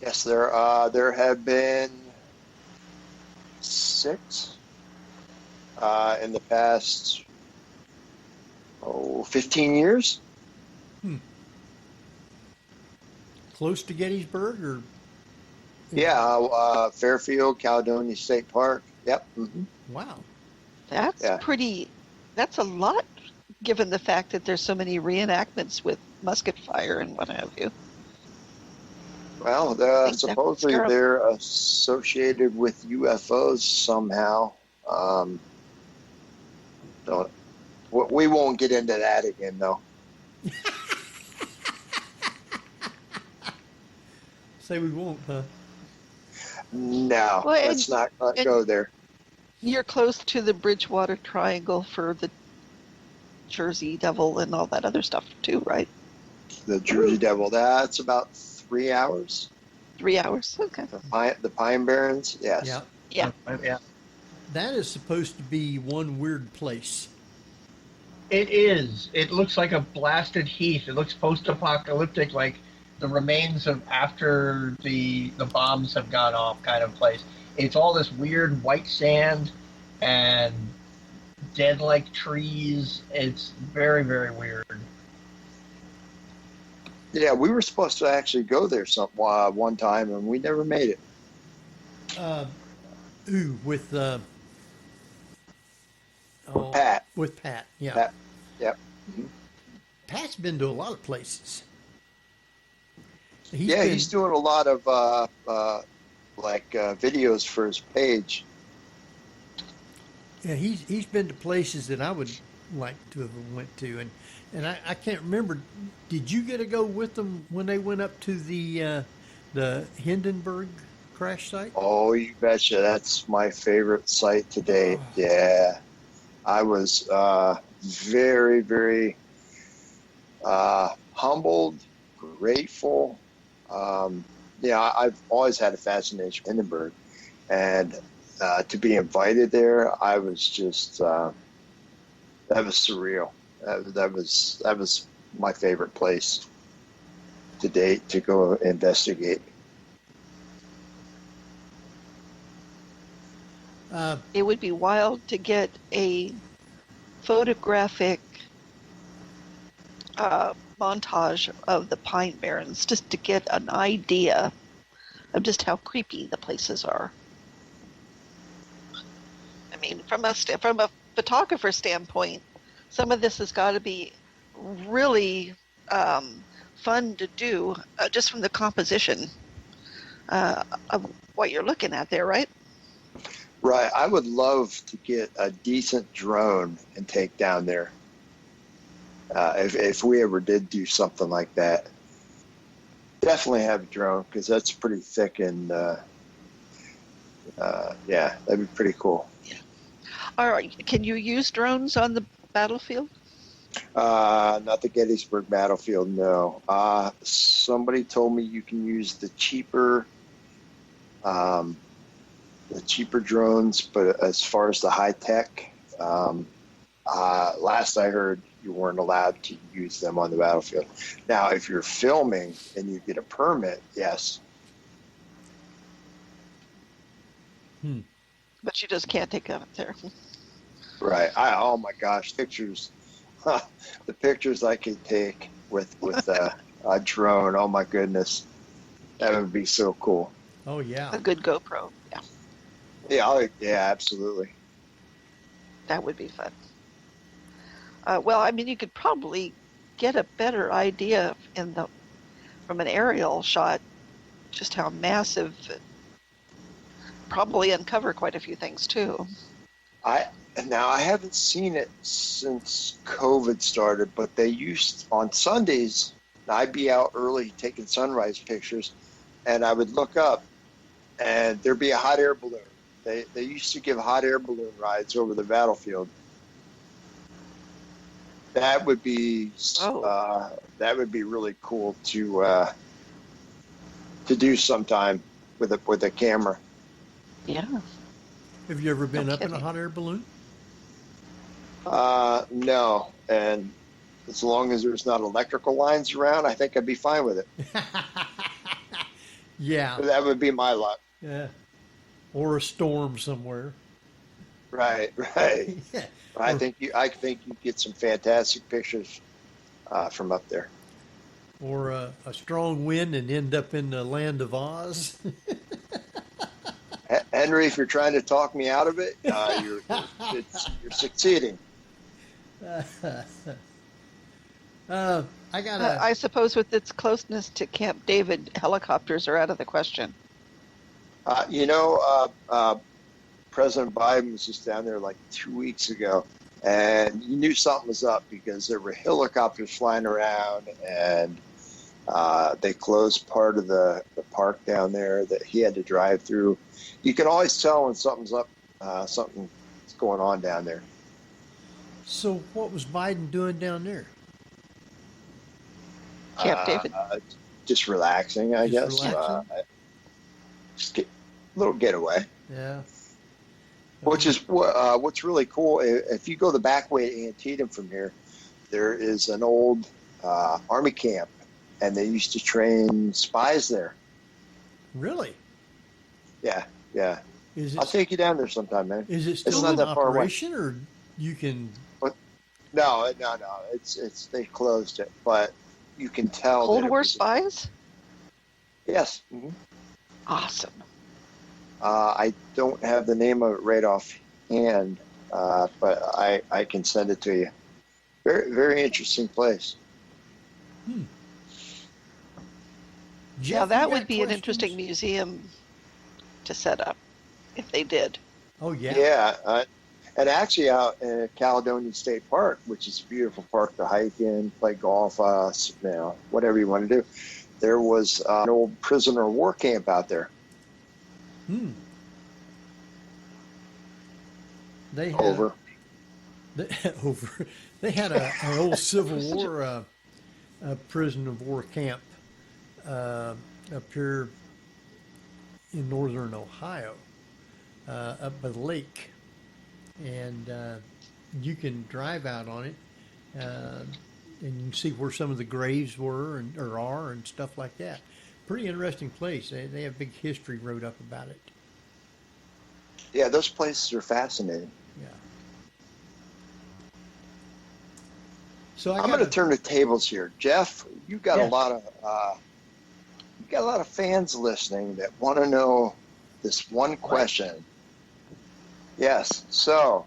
Yes, there have been 6 in the past 15 years. Close to Gettysburg or? Yeah, Fairfield, Caledonia State Park. Yep. Wow. That's Yeah. that's a lot given the fact that there's so many reenactments with musket fire and what have you. Well, Think supposedly that's they're associated with UFOs somehow. Don't We won't get into that again, though. Say we won't, huh? No, Well, let's not go there. You're close to the Bridgewater Triangle for the Jersey Devil and all that other stuff too, right? The Jersey Devil, that's about 3 hours. 3 hours. Okay. The Pine Barrens, yes. Yeah. Yeah. Yeah. That is supposed to be one weird place. It is. It looks like a blasted heath. It looks post-apocalyptic, like the remains of after the bombs have gone off kind of place. It's all this weird white sand and dead-like trees. It's very, very weird. Yeah, we were supposed to actually go there one time, and we never made it. With Pat. With Pat, yeah. Pat. Yep. Mm-hmm. Pat's been to a lot of places. He's doing a lot of videos for his page. Yeah, he's been to places that I would like to have went to, and I can't remember. Did you get to go with them when they went up to the Hindenburg crash site? Oh, you betcha! That's my favorite site to date. Yeah, I was very, very humbled, grateful. I've always had a fascination with Hindenburg, and to be invited there, I was just that was surreal. That was my favorite place to date to go investigate. It would be wild to get a photographic montage of the Pine Barrens just to get an idea of just how creepy the places are. I mean, from a photographer standpoint, some of this has got to be really fun to do just from the composition of what you're looking at there, right? Right. I would love to get a decent drone and take down there. If we ever did do something like that, definitely have a drone because that's pretty thick and yeah, that'd be pretty cool. Yeah. All right. Can you use drones on the battlefield? Not the Gettysburg battlefield, no. Somebody told me you can use the cheaper drones, but as far as the high tech, last I heard, you weren't allowed to use them on the battlefield. Now, if you're filming and you get a permit, yes. But you just can't take them up there. Right. Oh my gosh, pictures. The pictures I could take with a drone. Oh my goodness, that would be so cool. Oh yeah. A good GoPro. Yeah. Yeah, absolutely. That would be fun. Well, I mean, you could probably get a better idea from an aerial shot just how massive. Probably uncover quite a few things too. I haven't seen it since COVID started, but they used on Sundays. I'd be out early taking sunrise pictures, and I would look up, and there'd be a hot air balloon. They used to give hot air balloon rides over the battlefield. That would be really cool to do sometime with a camera. Yeah. Have you ever been up in a hot air balloon? No, and as long as there's not electrical lines around, I think I'd be fine with it. Yeah. That would be my luck. Yeah. Or a storm somewhere. Right. Yeah. I think you get some fantastic pictures from up there. Or a strong wind and end up in the land of Oz. Henry, if you're trying to talk me out of it, you're succeeding. I suppose with its closeness to Camp David, helicopters are out of the question. President Biden was just down there like 2 weeks ago, And you knew something was up because there were helicopters flying around, and they closed part of the park down there that he had to drive through. You can always tell when something's up, something's going on down there. So what was Biden doing down there? Camp David. Just relaxing, I guess. Relaxing? Just a little getaway. Yeah. Which is what's really cool. If you go the back way to Antietam from here, there is an old army camp, and they used to train spies there. Really? Yeah. Is it, I'll take you down there sometime, man. is it It's still not in that far away. operation, or you can? No. It's they closed it, but you can tell. Cold that it War was- spies? Yes. Mm-hmm. Awesome. I don't have the name of it right offhand, but I can send it to you. Very, very interesting place. Jeff, Now, that you got would be an questions? interesting museum to set up if they did. Oh yeah. Yeah. And actually out in Caledonia State Park, which is a beautiful park to hike in, play golf, whatever you want to do, there was an old prisoner of war camp out there. They had, Over. Over. They had an old Civil War prison of war camp up here in northern Ohio, up by the lake, and you can drive out on it, and you can see where some of the graves were or are and stuff like that. Pretty interesting place. They have big history wrote up about it. Yeah, those places are fascinating. Yeah. So I'm going to turn the tables here, Jeff. You got Yes. a lot of fans listening that want to know this one question. Yes. So,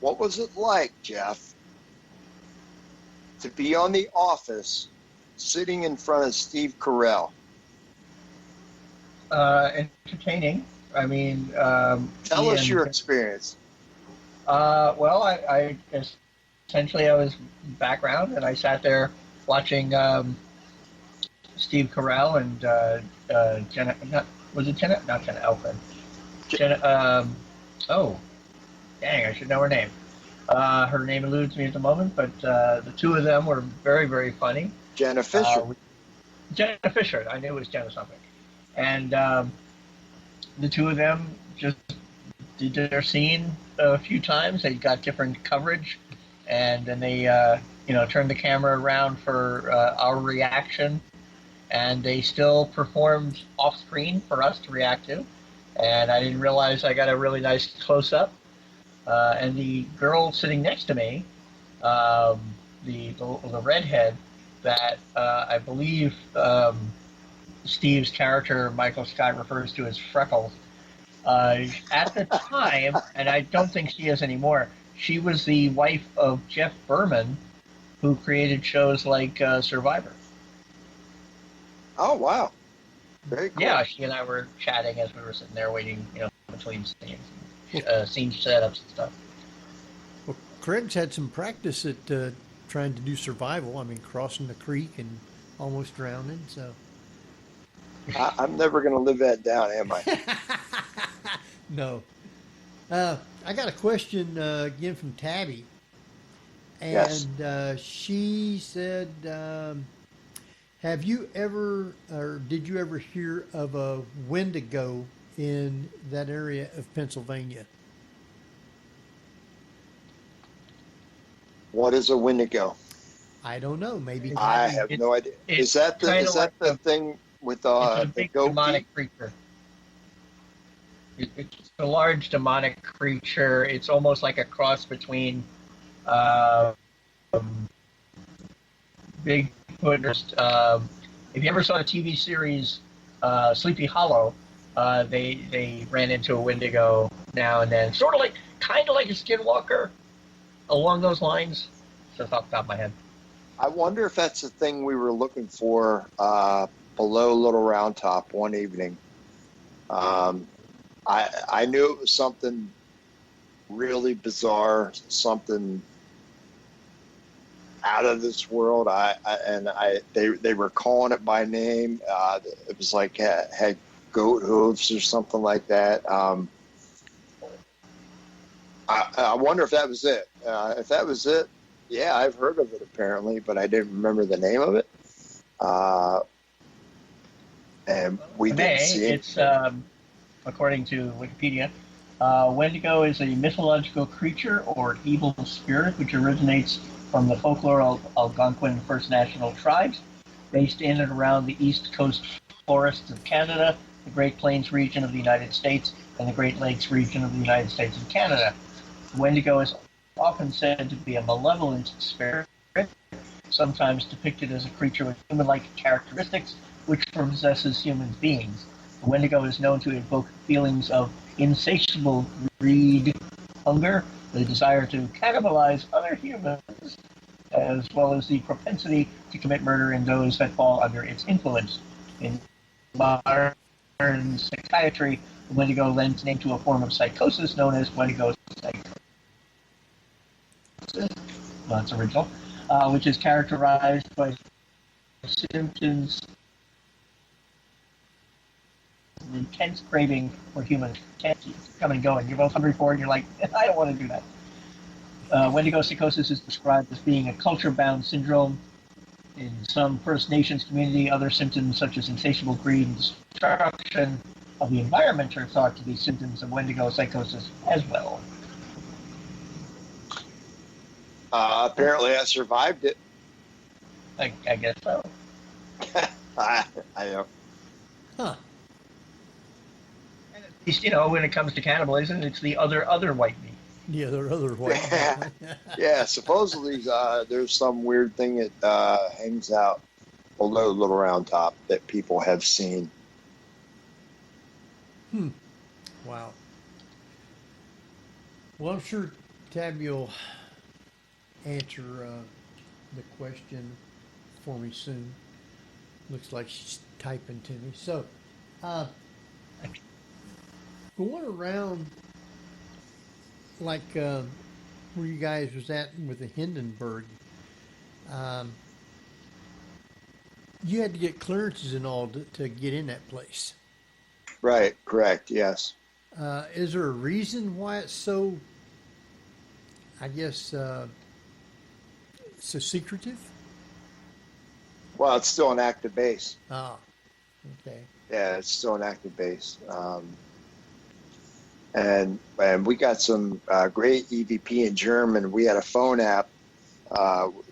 what was it like, Jeff, to be on The Office, sitting in front of Steve Carell? Entertaining. I mean, Tell us your experience. Well, I essentially I was background, and I sat there watching Steve Carell and Jenna. Was it Jenna? Not Jenna Elfman. Jenna. Oh, dang! I should know her name. Her name eludes me at the moment, but the two of them were very, very funny. Jenna Fisher. Jenna Fisher. I knew it was Jenna something. And the two of them just did their scene a few times. They got different coverage, and then they, turned the camera around for our reaction, and they still performed off screen for us to react to. And I didn't realize I got a really nice close up. And the girl sitting next to me, the redhead that I believe Steve's character, Michael Scott, refers to as Freckles. At the time, and I don't think she is anymore, she was the wife of Jeff Berman, who created shows like Survivor. Oh, wow. Very cool. Yeah, she and I were chatting as we were sitting there waiting, between scenes, scene setups and stuff. Well, Craig's had some practice at trying to do survival. I mean, crossing the creek and almost drowning. So I'm never going to live that down, am I? no. I got a question again from Tabby, and Yes. she said, "Have you ever, or did you ever hear of a Wendigo in that area of Pennsylvania?" What is a Wendigo? I don't know. Maybe I Tabby- have It's- no idea. it's Is that the kinda like the thing with It's a the big goat demonic feet? creature. It's a large demonic creature. It's almost like a cross between Bigfoot. If you ever saw the TV series Sleepy Hollow, they ran into a Wendigo now and then, kind of like a skinwalker, along those lines. Just off the top of my head. I wonder if that's the thing we were looking for below Little Round Top one evening. I knew it was something really bizarre, something out of this world. They were calling it by name. It was like had goat hooves or something like that. I wonder if that was it. If that was it, yeah, I've heard of it apparently, but I didn't remember the name of it. And we didn't see it. It's according to Wikipedia. Wendigo is a mythological creature or evil spirit which originates from the folklore of Algonquin First National tribes, based in and around the East Coast forests of Canada, the Great Plains region of the United States, and the Great Lakes region of the United States and Canada. Wendigo is often said to be a malevolent spirit, sometimes depicted as a creature with human-like characteristics, which possesses human beings. The Wendigo is known to evoke feelings of insatiable greed, hunger, the desire to cannibalize other humans, as well as the propensity to commit murder in those that fall under its influence. In modern psychiatry, the Wendigo lends name to a form of psychosis known as Wendigo psychosis. Well, that's original, which is characterized by symptoms of intense craving for humans. Can't come and go, and you're both hungry for it, and you're like, I don't want to do that. Wendigo psychosis is described as being a culture-bound syndrome. In some First Nations community, other symptoms such as insatiable greed and destruction of the environment are thought to be symptoms of Wendigo psychosis as well. Apparently I survived it. I guess so. I know. Huh. And at least, when it comes to cannibalism, it's the other white meat. Yeah, there are other ways. Yeah, supposedly there's some weird thing that hangs out below the little round top that people have seen. Wow. Well, I'm sure Tabby will answer the question for me soon. Looks like she's typing to me. So, going around like where you guys was at with the Hindenburg, you had to get clearances and all to get in that place. Right, correct, yes. Is there a reason why it's so, I guess, so secretive? Well, it's still an active base. Ah, okay. Yeah, it's still an active base. And we got some great EVP in German. We had a phone app.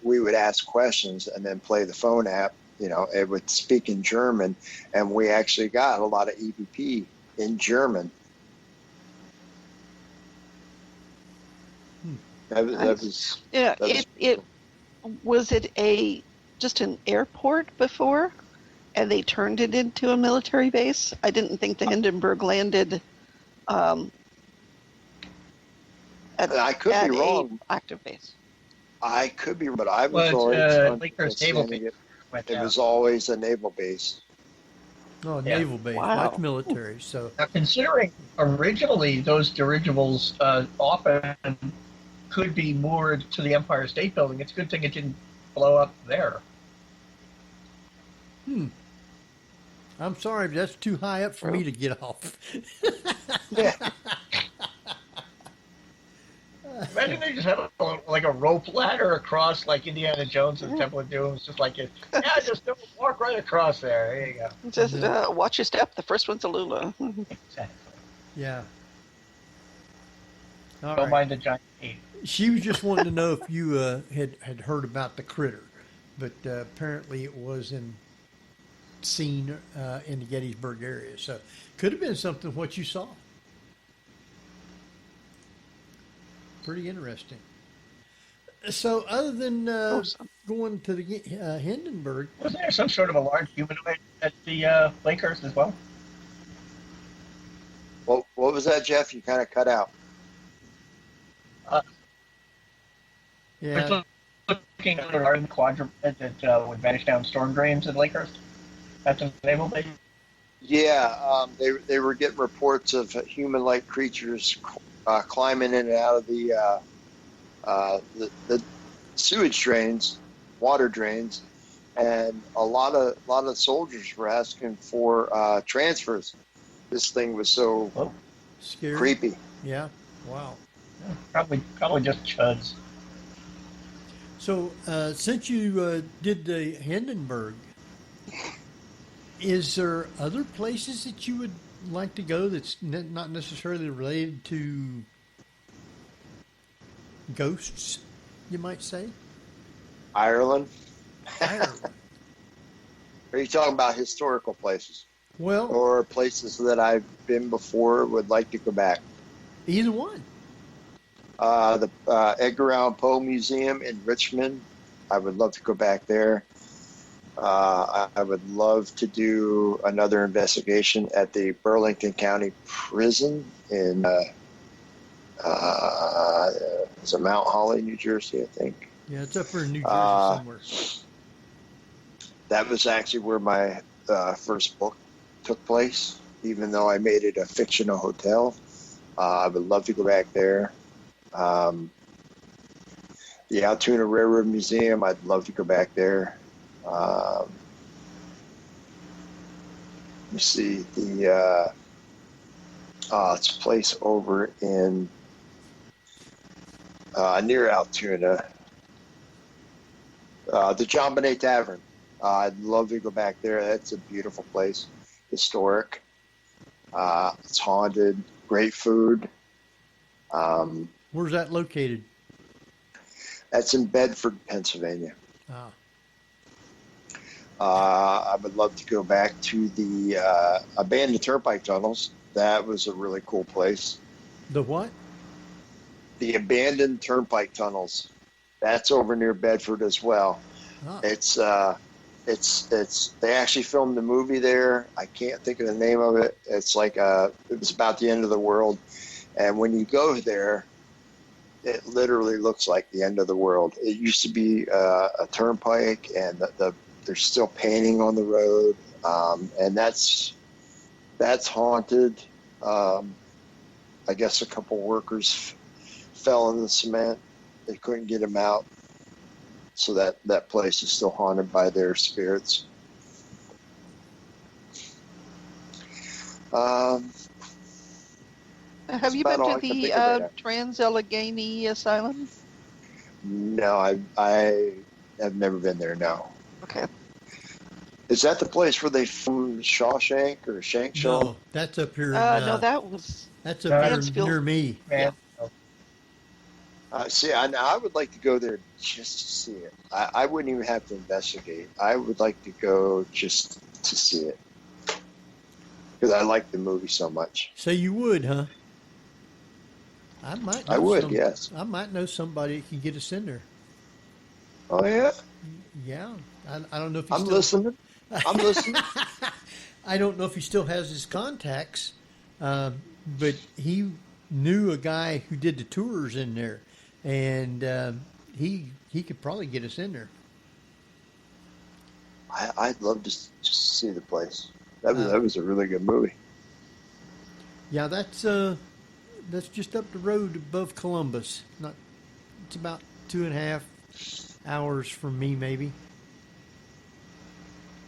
We would ask questions and then play the phone app. It would speak in German, and we actually got a lot of EVP in German. That was Yeah, was it just an airport before, and they turned it into a military base? I didn't think the Hindenburg landed at I could be wrong. A active base. I could be, but I was always Lakers naval base. It was always a naval base. Oh, Yeah. naval base, Wow. like military. So, Now, considering originally those dirigibles often could be moored to the Empire State Building, it's a good thing it didn't blow up there. I'm sorry, but that's too high up for me to get off. Yeah. Imagine they just have a rope ladder across like Indiana Jones and Temple of Doom. It's just like just walk right across there. There you go. Just watch your step. The first one's a Lula. Exactly. Yeah. All Don't right. mind the giant ape. She was just wanting to know if you had heard about the critter, but apparently it was seen in the Gettysburg area. So could have been something what you saw. Pretty interesting. So other than going to the Hindenburg, Wasn't there some sort of a large humanoid at the Lakehurst as well? What was that, Jeff? You kind of cut out. yeah, Looking at a large quadruped that would vanish down storm drains at Lakehurst. That's a naval base. Yeah, they were getting reports of human-like creatures climbing in and out of the sewage drains, water drains, and a lot of soldiers were asking for transfers. This thing was so Scary. creepy. Yeah. Wow. Probably just chuds. So, since you did the Hindenburg, is there other places that you would like to go that's not necessarily related to ghosts, you might say? Ireland? Ireland. Are you talking about historical places? Well, Or places that I've been before, would like to go back? either one. The Edgar Allan Poe Museum in Richmond, I would love to go back there. I would love to do another investigation at the Burlington County Prison in is it Mount Holly, New Jersey, I think. Yeah, it's up there in New Jersey somewhere. That was actually where my first book took place, even though I made it a fictional hotel. I would love to go back there. The Altoona Railroad Museum, I'd love to go back there. Let me see, it's a place over in near Altoona. The John Bonet Tavern. I'd love to go back there. That's a beautiful place, historic. It's haunted, great food. Where's that located? That's in Bedford, Pennsylvania. Ah. I would love to go back to the abandoned turnpike tunnels. That was a really cool place. The what? The abandoned turnpike tunnels. That's over near Bedford as well. Ah. It's they actually filmed the movie there. I can't think of the name of it. It's like it was about the end of the world, and when you go there, it literally looks like the end of the world. It used to be a turnpike, and there's still painting on the road, and that's haunted. I guess a couple workers fell in the cement. They couldn't get them out. So that place is still haunted by their spirits. Have you been to the Trans-Allegheny Asylum? No, I have never been there, no. Okay. Is that the place where they filmed Shawshank or Shank Shaw? No, that's up here. No, that was... That's up here Mansfield. near me. Man. See, I would like to go there just to see it. I wouldn't even have to investigate. I would like to go just to see it. Because I like the movie so much. So you would, huh? I would, yes. I might know somebody that can get us in there. Oh, yeah? Yeah. I don't know if he I'm still... listening. I'm listening. I don't know if he still has his contacts, but he knew a guy who did the tours in there, and he could probably get us in there. I'd love to just see the place. That was a really good movie. Yeah, that's just up the road above Columbus. It's about 2.5 hours from me, maybe.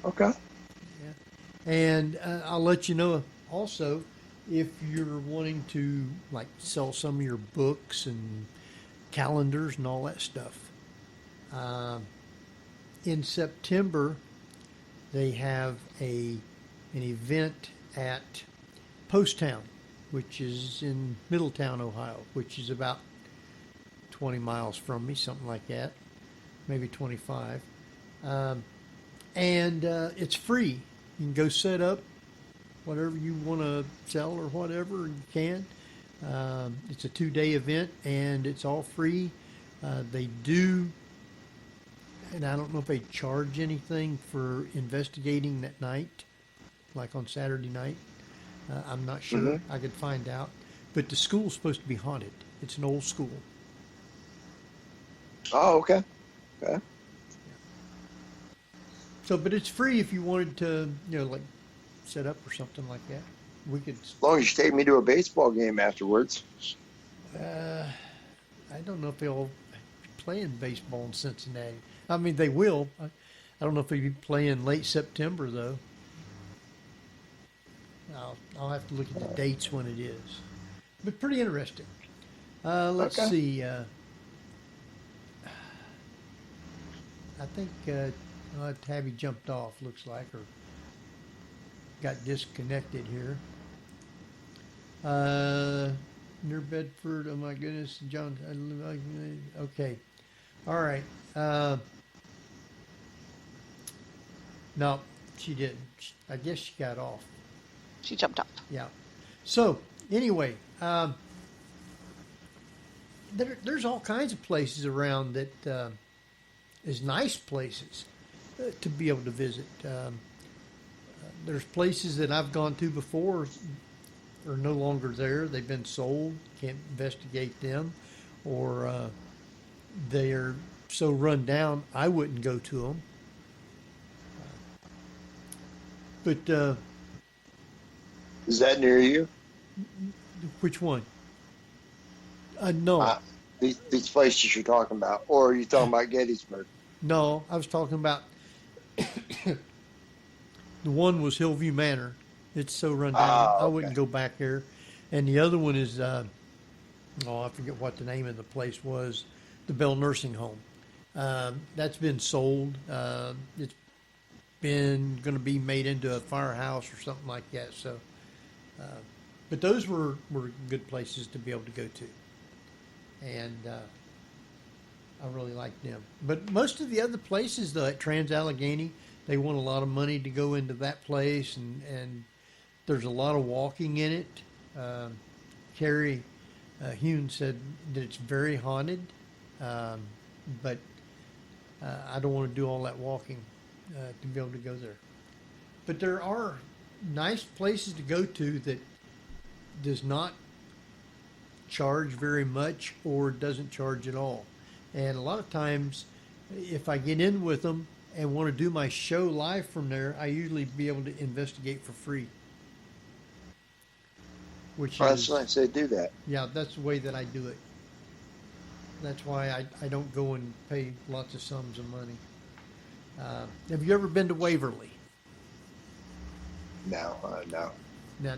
Okay. Yeah. And I'll let you know also if you're wanting to like sell some of your books and calendars and all that stuff. In September, they have an event at Post Town, which is in Middletown, Ohio, which is about 20 miles from me, something like that, maybe 25. And it's free. You can go set up whatever you want to sell or whatever, you can. It's a 2-day event, and it's all free. They do, and I don't know if they charge anything for investigating that night, like on Saturday night. I'm not sure. Mm-hmm. I could find out. But the school's supposed to be haunted. It's an old school. Oh, okay. Okay. So, but it's free if you wanted to, like set up or something like that. We could. As long as you take me to a baseball game afterwards. I don't know if they'll be playing baseball in Cincinnati. I mean, they will. I don't know if they'll be playing late September, though. I'll have to look at the dates when it is. But pretty interesting. Let's Okay. see. I think Tabby jumped off, looks like, or got disconnected here. Near Bedford, oh my goodness, John. Okay. All right. No, she didn't. I guess she got off. She jumped off. Yeah. So anyway, there's all kinds of places around that is nice places to be able to visit. There's places that I've gone to before are no longer there. They've been sold. Can't investigate them, or they are so run down I wouldn't go to them. But Is that near you? which one? No, These places you're talking about, or are you talking about Gettysburg? no. I was talking about the one was Hillview Manor. It's so run down. Ah, I wouldn't okay. go back there. And the other one is, I forget what the name of the place was, the Bell Nursing Home. That's been sold. It's been going to be made into a firehouse or something like that. So, but those were good places to be able to go to. And I really like them. But most of the other places, though, at Trans-Allegheny, they want a lot of money to go into that place, and there's a lot of walking in it. Carrie Hune said that it's very haunted, but I don't want to do all that walking to be able to go there. But there are nice places to go to that does not charge very much or doesn't charge at all. And a lot of times, if I get in with them and want to do my show live from there, I usually be able to investigate for free. Which Oh, is, that's nice they do that. yeah, that's the way that I do it. That's why I don't go and pay lots of sums of money. Have you ever been to Waverly? No, no. Now,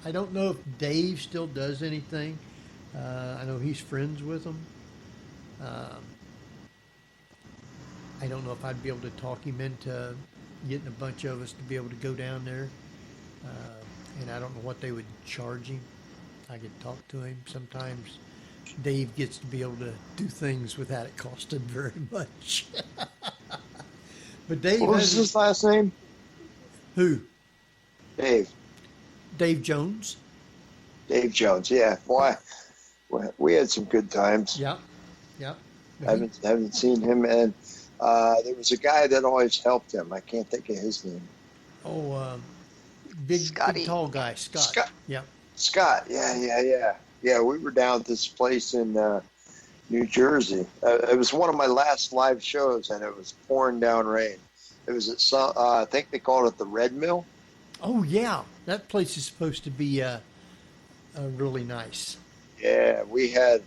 I don't know if Dave still does anything. I know he's friends with them. I don't know if I'd be able to talk him into getting a bunch of us to be able to go down there. And I don't know what they would charge him. I could talk to him. Sometimes Dave gets to be able to do things without it costing very much. But Dave What was has his last name? who? Dave. Dave Jones. Dave Jones. Yeah. Boy, we had some good times. Yeah, yeah. Haven't seen him, and there was a guy that always helped him. I can't think of his name. Big Scotty. tall guy, Scott. Scott. Yeah. Scott. Yeah. Yeah, we were down at this place in New Jersey. It was one of my last live shows, and it was pouring down rain. It was at some, I think they called it the Red Mill. Oh yeah, that place is supposed to be really nice. Yeah, we had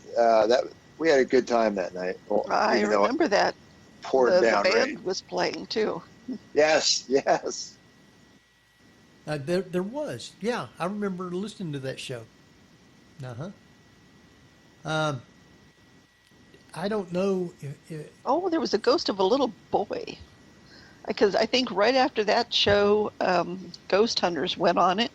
We had a good time that night. I even though it remember that. poured The down band rain. was playing too. Yes. There was, yeah. I remember listening to that show. I don't know if Oh, there was a ghost of a little boy. Because I think right after that show, Ghost Hunters went on it,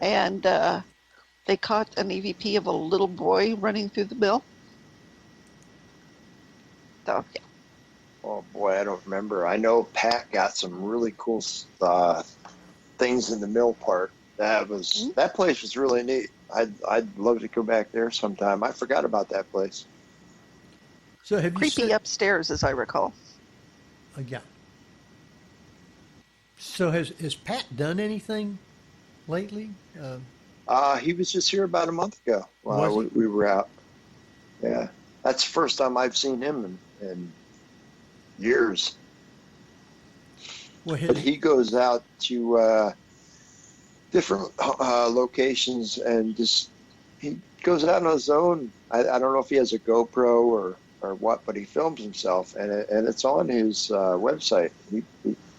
and they caught an EVP of a little boy running through the mill. So, yeah. Oh boy, I don't remember. I know Pat got some really cool things in the mill part. That place was really neat. I'd love to go back there sometime. I forgot about that place. so. Have you Creepy said, upstairs, as I recall. yeah. So has Pat done anything lately? He was just here about a month ago while Was he? we were out. Yeah, that's the first time I've seen him in years. Well, But he goes out to different locations and he goes out on his own. I don't know if he has a GoPro or what, but he films himself, and it's on his website. He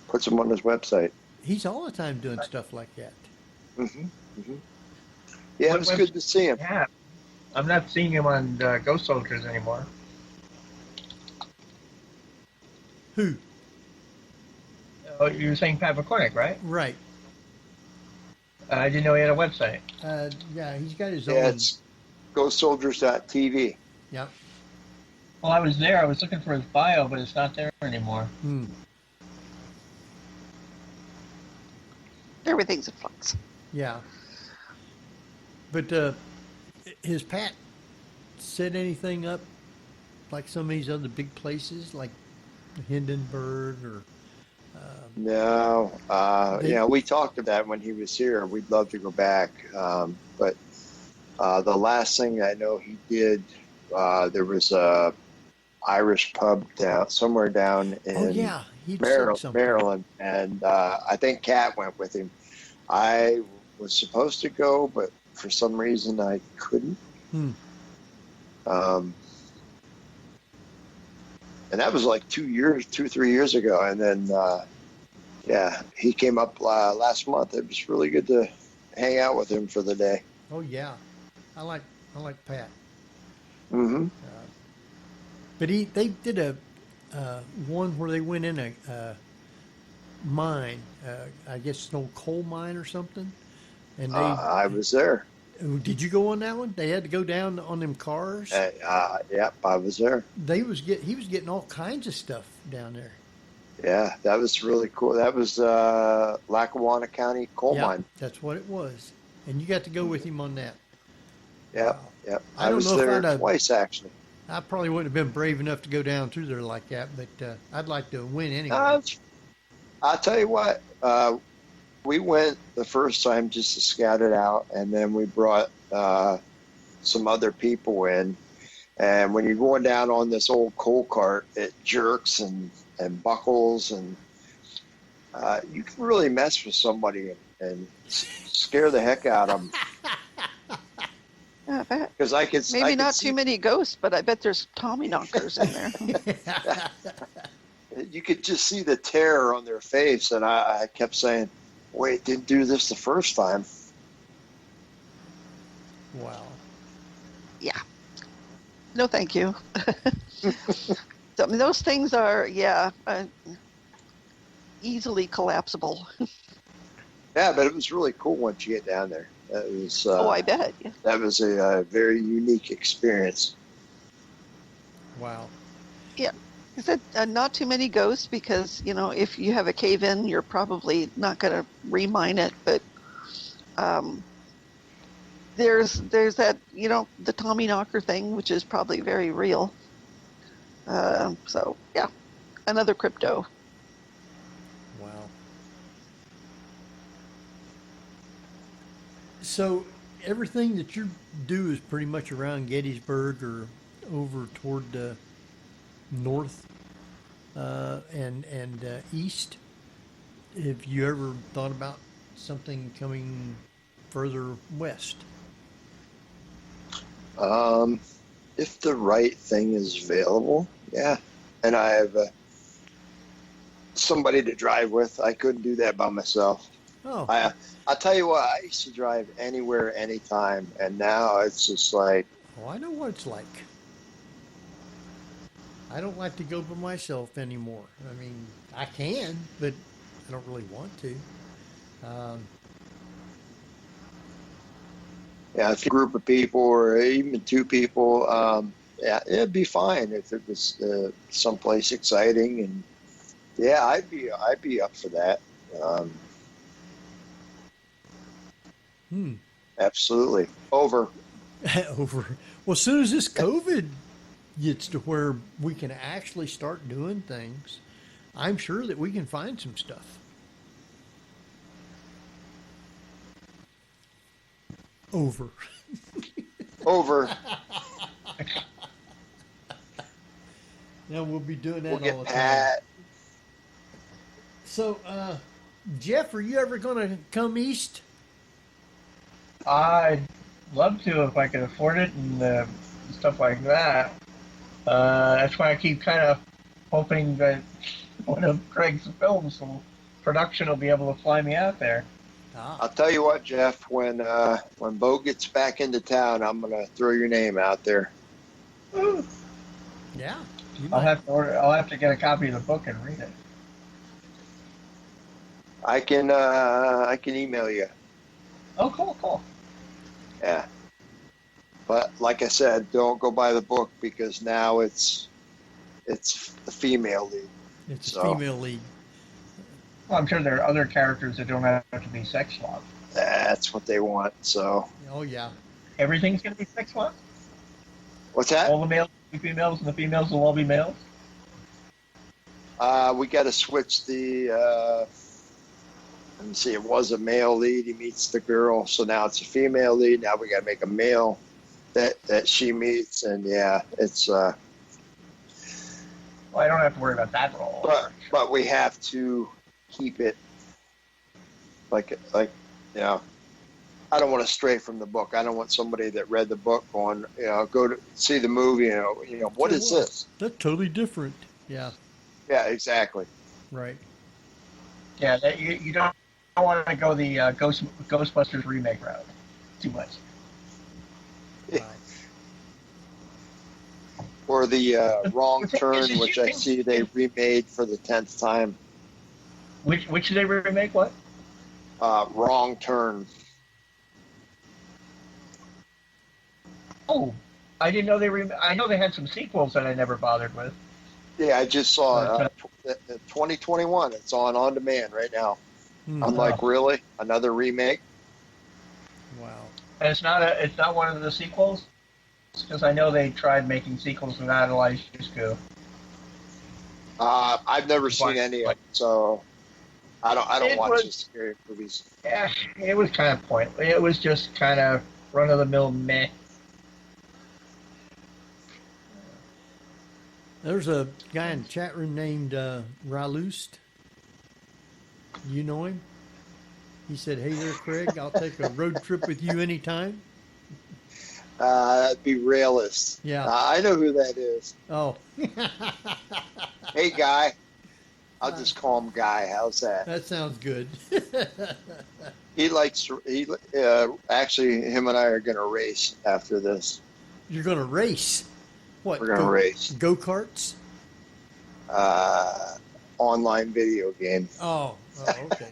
puts them on his website. he's all the time doing stuff like that. Yeah, What it was good to see him. Yeah, I'm not seeing him on Ghost Soldiers anymore. Who? Oh, you were saying Pat McCormick, right? Right. I didn't know he had a website. Yeah, he's got his Yeah, own. it's ghostsoldiers.tv. Yep. Well, I was there. I was looking for his bio, but it's not there anymore. Everything's in flux. Yeah. But has Pat set anything up like some of these other big places, like Hindenburg or? No, we talked about it when he was here. We'd love to go back, but the last thing I know he did, there was a Irish pub somewhere down in Maryland, and I think Kat went with him. I was supposed to go, but for some reason I couldn't. And that was like 3 years ago, and then. He came up last month. It was really good to hang out with him for the day. Oh yeah, I like Pat. Mm-hmm. But they did a one where they went in a mine, I guess an old coal mine or something. And I was there. Did you go on that one? They had to go down on them cars. Yep, I was there. He was getting all kinds of stuff down there. Yeah, that was really cool. That was Lackawanna County coal mine. That's what it was. And you got to go with him on that. Yep. I don't was know if there twice, actually. I probably wouldn't have been brave enough to go down through there like that, but I'd like to win anyway. I'll tell you what, we went the first time just to scout it out, and then we brought some other people in. And when you're going down on this old coal cart, it jerks and buckles, and you can really mess with somebody and scare the heck out of them. Yeah, I bet. Because I could Maybe not see, too many ghosts, but I bet there's Tommy knockers in there. you could just see the terror on their face, and I kept saying, "Wait, didn't do this the first time." Wow. Yeah. No, thank you. So, I mean, those things are, easily collapsible. Yeah, but it was really cool once you get down there. That was. I bet. Yeah. That was a very unique experience. Wow. Yeah. I said not too many ghosts because, if you have a cave-in, you're probably not going to remine it. But there's that, the Tommy knocker thing, which is probably very real. So, yeah, another crypto. Wow. So everything that you do is pretty much around Gettysburg or over toward the north and east. Have you ever thought about something coming further west? If the right thing is available, yeah. And I have somebody to drive with. I couldn't do that by myself. Oh. I'll tell you what, I used to drive anywhere, anytime, and now it's just like... Oh, I know what it's like. I don't like to go by myself anymore. I mean, I can, but I don't really want to. Yeah, if a group of people or even two people, it'd be fine if it was someplace exciting, and yeah, I'd be up for that. Absolutely. Over. Over. Well, as soon as this COVID gets to where we can actually start doing things, I'm sure that we can find some stuff. Over. Over. Now we'll be doing that We'll all get the time. Pat. So, Jeff, are you ever going to come east? I'd love to if I could afford it and stuff like that. That's why I keep kind of hoping that one of Craig's films, production, will be able to fly me out there. I'll tell you what, Jeff. When Bo gets back into town, I'm gonna throw your name out there. Yeah. I'll have to get a copy of the book and read it. I can email you. Oh, cool. Yeah. But like I said, don't go buy the book because now it's the female lead. It's a female lead. Well, I'm sure there are other characters that don't have to be sex swapped. That's what they want. So. Oh yeah. Everything's going to be sex swapped? What's that? All the males will be females and the females will all be males? We got to switch the. Let me see. It was a male lead. He meets the girl, so now it's a female lead. Now we got to make a male that she meets, and yeah, it's. Well, I don't have to worry about that role. But we have to keep it like I don't want to stray from the book. I don't want somebody that read the book going, go to see the movie, what is this? That's totally different. Yeah. Yeah, exactly. Right. Yeah, you don't want to go the Ghostbusters remake route too much. Right. Or the Wrong Turn, which I see they remade for the 10th time. Which did they remake? What? Wrong Turn. Oh, I didn't know I know they had some sequels that I never bothered with. Yeah, I just saw 2021. It's on demand right now. I'm like, really? Another remake? Wow. And it's not one of the sequels, because I know they tried making sequels without Elijah Dushku. I've never seen any of it, so I don't watch these scary movies. Yeah, it was kind of pointless. It was just kind of run of the mill meh. There's a guy in the chat room named Ralust. You know him? He said, "Hey there, Craig. I'll take a road trip with you anytime." That'd be Realist. Yeah. I know who that is. Oh. Hey, Guy. I'll just call him Guy. How's that? That sounds good. Actually, him and I are going to race after this. You're going to race? What? We're going to race. Go-karts? Online video game. Oh, okay.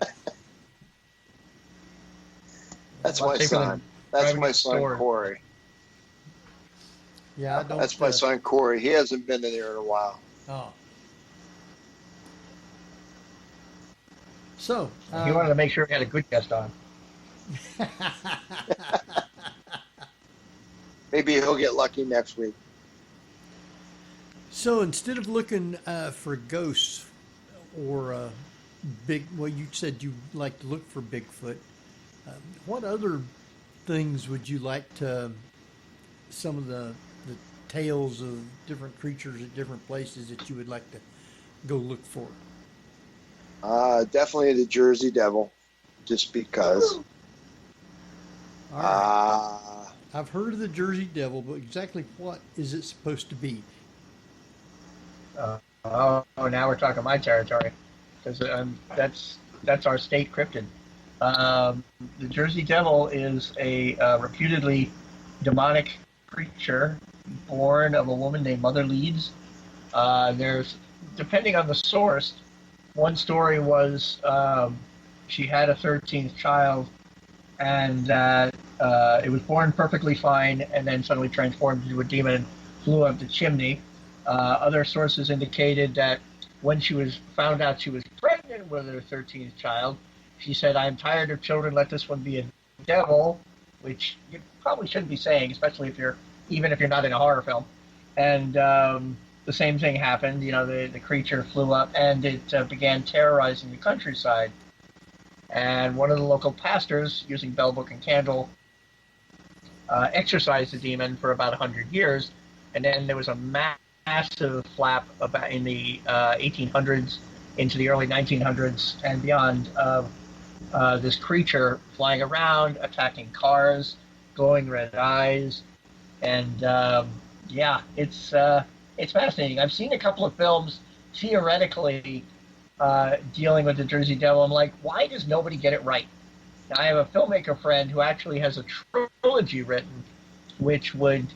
That's my son. That's my son, Corey. Yeah, I don't. That's my son, Corey. He hasn't been in there in a while. Oh. So. He wanted to make sure he had a good guest on. Maybe he'll get lucky next week. So instead of looking for ghosts or you said you like to look for Bigfoot. What other things would you like to, some of the tales of different creatures at different places that you would like to go look for? Definitely the Jersey Devil, just because. All right. I've heard of the Jersey Devil, but exactly what is it supposed to be? Now we're talking my territory, because that's our state cryptid. The Jersey Devil is a reputedly demonic creature born of a woman named Mother Leeds. There's, depending on the source, one story was she had a 13th child, and that it was born perfectly fine and then suddenly transformed into a demon and flew up the chimney. Other sources indicated that when she was found out she was pregnant with her 13th child, she said, "I'm tired of children, let this one be a devil," which you probably shouldn't be saying, especially even if you're not in a horror film. And the same thing happened. The creature flew up and it began terrorizing the countryside. And one of the local pastors, using bell, book, and candle, exorcised the demon for about 100 years. And then there was a massive flap about in the 1800s into the early 1900s and beyond of this creature flying around, attacking cars, glowing red eyes, and it's fascinating. I've seen a couple of films theoretically dealing with the Jersey Devil. I'm like, why does nobody get it right? Now, I have a filmmaker friend who actually has a trilogy written, which would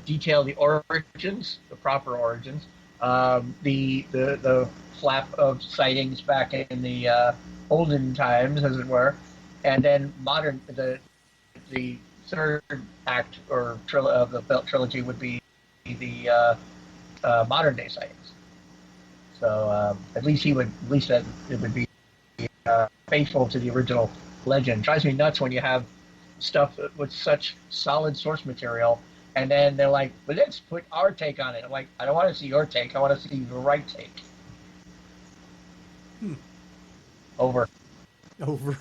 detail the origins, the proper origins, the flap of sightings back in the olden times, as it were, and then the third act or of the trilogy would be the modern day sightings. So at least it would be faithful to the original legend. It drives me nuts when you have stuff with such solid source material, and then they're like, "But let's put our take on it." I'm like, I don't want to see your take. I want to see the right take. Over. Over.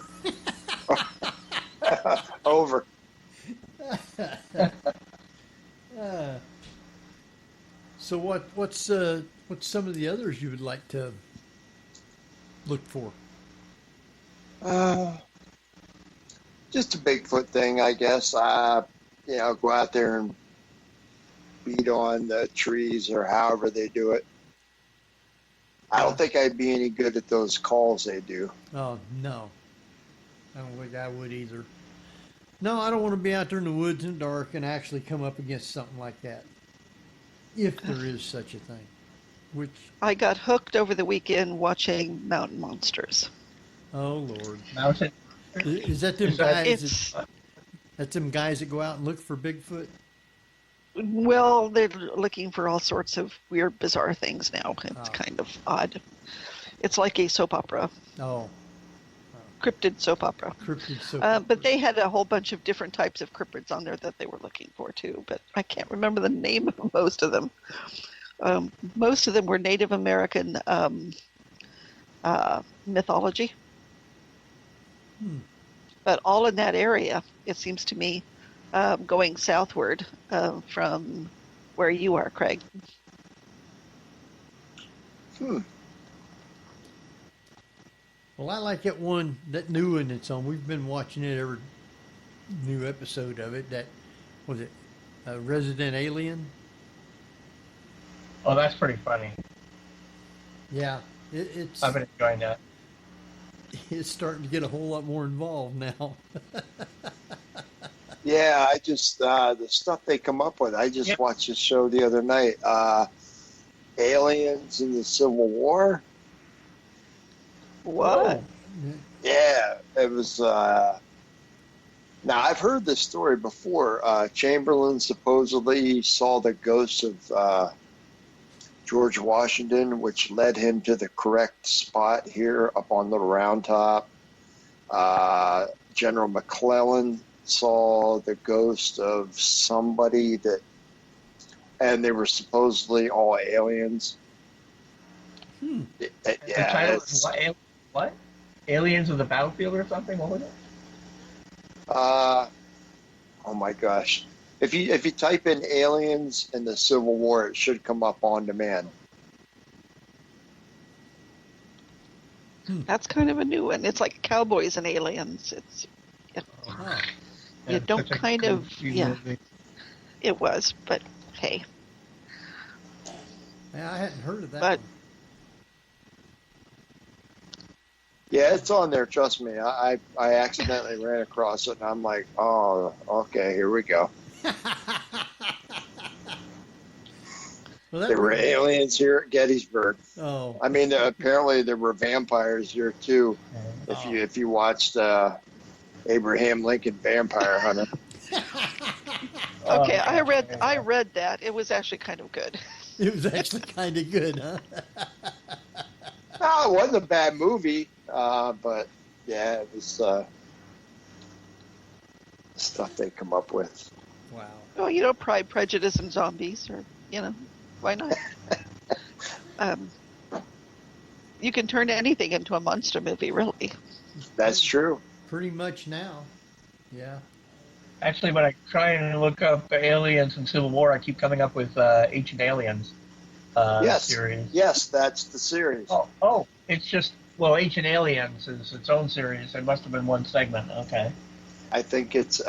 So what's some of the others you would like to look for? Just a Bigfoot thing, I guess. Go out there and beat on the trees or however they do it. I don't think I'd be any good at those calls they do. Oh, no. I don't think I would either. No, I don't want to be out there in the woods in the dark and actually come up against something like that. If there is such a thing. Which I got hooked over the weekend watching Mountain Monsters. Oh, Lord. Mountain. Is that them guys? That's them guys that go out and look for Bigfoot? Well, they're looking for all sorts of weird, bizarre things now. It's kind of odd. It's like a soap opera. Oh. Cryptid soap opera. Cryptid soap opera. But they had a whole bunch of different types of cryptids on there that they were looking for, too. But I can't remember the name of most of them. Most of them were Native American mythology. But all in that area, it seems to me, going southward from where you are, Craig. Well, I like that new one that's on. We've been watching it every new episode of it. That was it, Resident Alien. Oh, that's pretty funny. Yeah, it's. I've been enjoying that. It's starting to get a whole lot more involved now. Yeah, I just the stuff they come up with. I just watched a show the other night. Aliens in the Civil War. What? Yeah, it was. Now I've heard this story before. Chamberlain supposedly saw the ghost of George Washington, which led him to the correct spot here up on the Round Top. General McClellan saw the ghost of somebody and they were supposedly all aliens. The title is what? Aliens of the Battlefield or something? What was it? Oh my gosh. If you type in aliens in the Civil War, it should come up on demand. That's kind of a new one. It's like cowboys and aliens. You don't kind of, it was, but hey. Yeah, I hadn't heard of that. But, Yeah, it's on there. Trust me. I accidentally ran across it, and I'm like, oh, okay, here we go. Well, there were aliens here at Gettysburg. Oh, I mean, apparently there were vampires here too. If you watched Abraham Lincoln Vampire Hunter. okay, I read that. It was actually kind of good. It was actually kind of good, huh? No, it wasn't a bad movie, but yeah, it was stuff they come up with. Wow. Well, Pride, Prejudice, and Zombies, or, why not? You can turn anything into a monster movie, really. That's true. Pretty much now. Yeah. Actually, when I try and look up aliens in Civil War, I keep coming up with Ancient Aliens. Yes. series. Yes, that's the series. Oh, it's just, well, Ancient Aliens is its own series. It must have been one segment. Okay. I think it's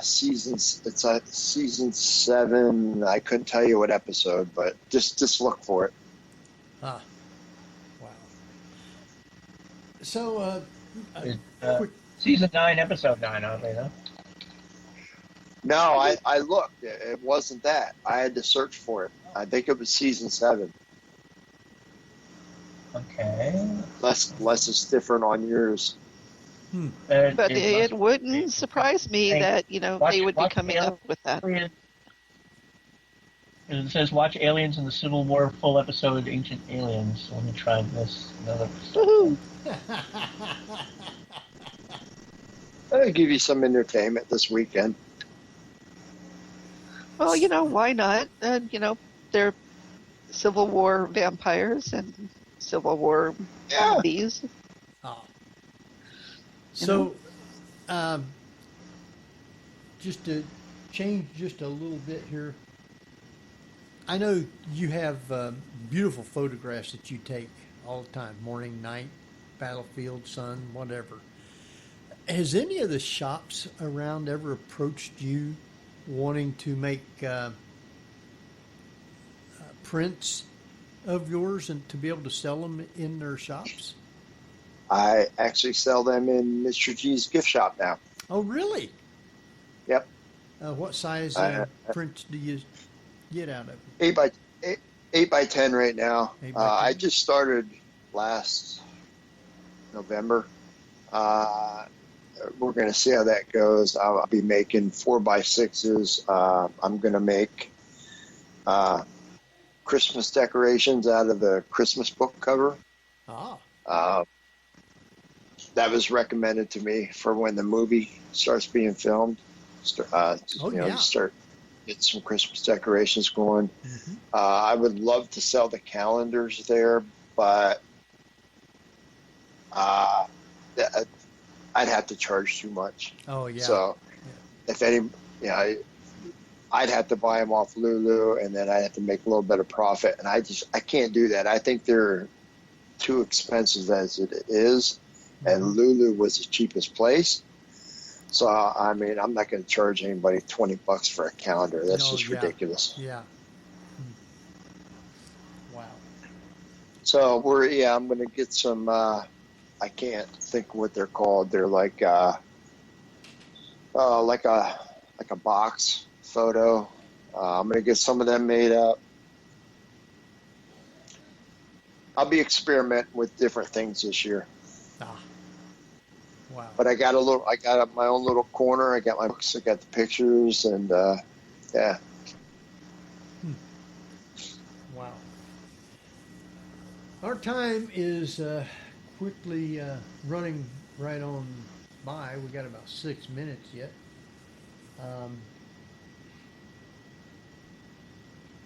season 7. I couldn't tell you what episode, but just look for it. Ah, wow. So, quick. Season 9, episode 9, oddly enough. No, I looked. It wasn't that. I had to search for it. I think it was season 7. Okay. Unless it's different on yours. But it wouldn't surprise me that, they would be coming up with that. It says, watch Aliens in the Civil War full episode, Ancient Aliens. Let me try this. Woohoo! I'll give you some entertainment this weekend. Well, why not? They're Civil War vampires and Civil War zombies. Ah. So, just to change just a little bit here, I know you have beautiful photographs that you take all the time, morning, night, battlefield, sun, whatever. Has any of the shops around ever approached you wanting to make prints of yours and to be able to sell them in their shops? I actually sell them in Mr. G's gift shop now. Oh, really? Yep. What size prints do you get out of it? 8 by 10 right now. 8 by 10? I just started last November. We're going to see how that goes. I'll be making 4 by 6s. I'm going to make Christmas decorations out of the Christmas book cover. Ah. That was recommended to me for when the movie starts being filmed. Start get some Christmas decorations going. Mm-hmm. I would love to sell the calendars there, but I'd have to charge too much. Oh, yeah. So if any, I'd have to buy them off Lulu, and then I'd have to make a little bit of profit, and I can't do that. I think they're too expensive as it is, and Lulu was the cheapest place. So, I mean, I'm not going to charge anybody $20 for a calendar. That's just ridiculous. Yeah. Wow. So I'm going to get some, I can't think what they're called. They're like a box photo. I'm going to get some of them made up. I'll be experimenting with different things this year. Ah. Wow. But I got my own little corner. I got my books. I got the pictures, and yeah. Wow. Our time is quickly running right on by. We got about 6 minutes yet.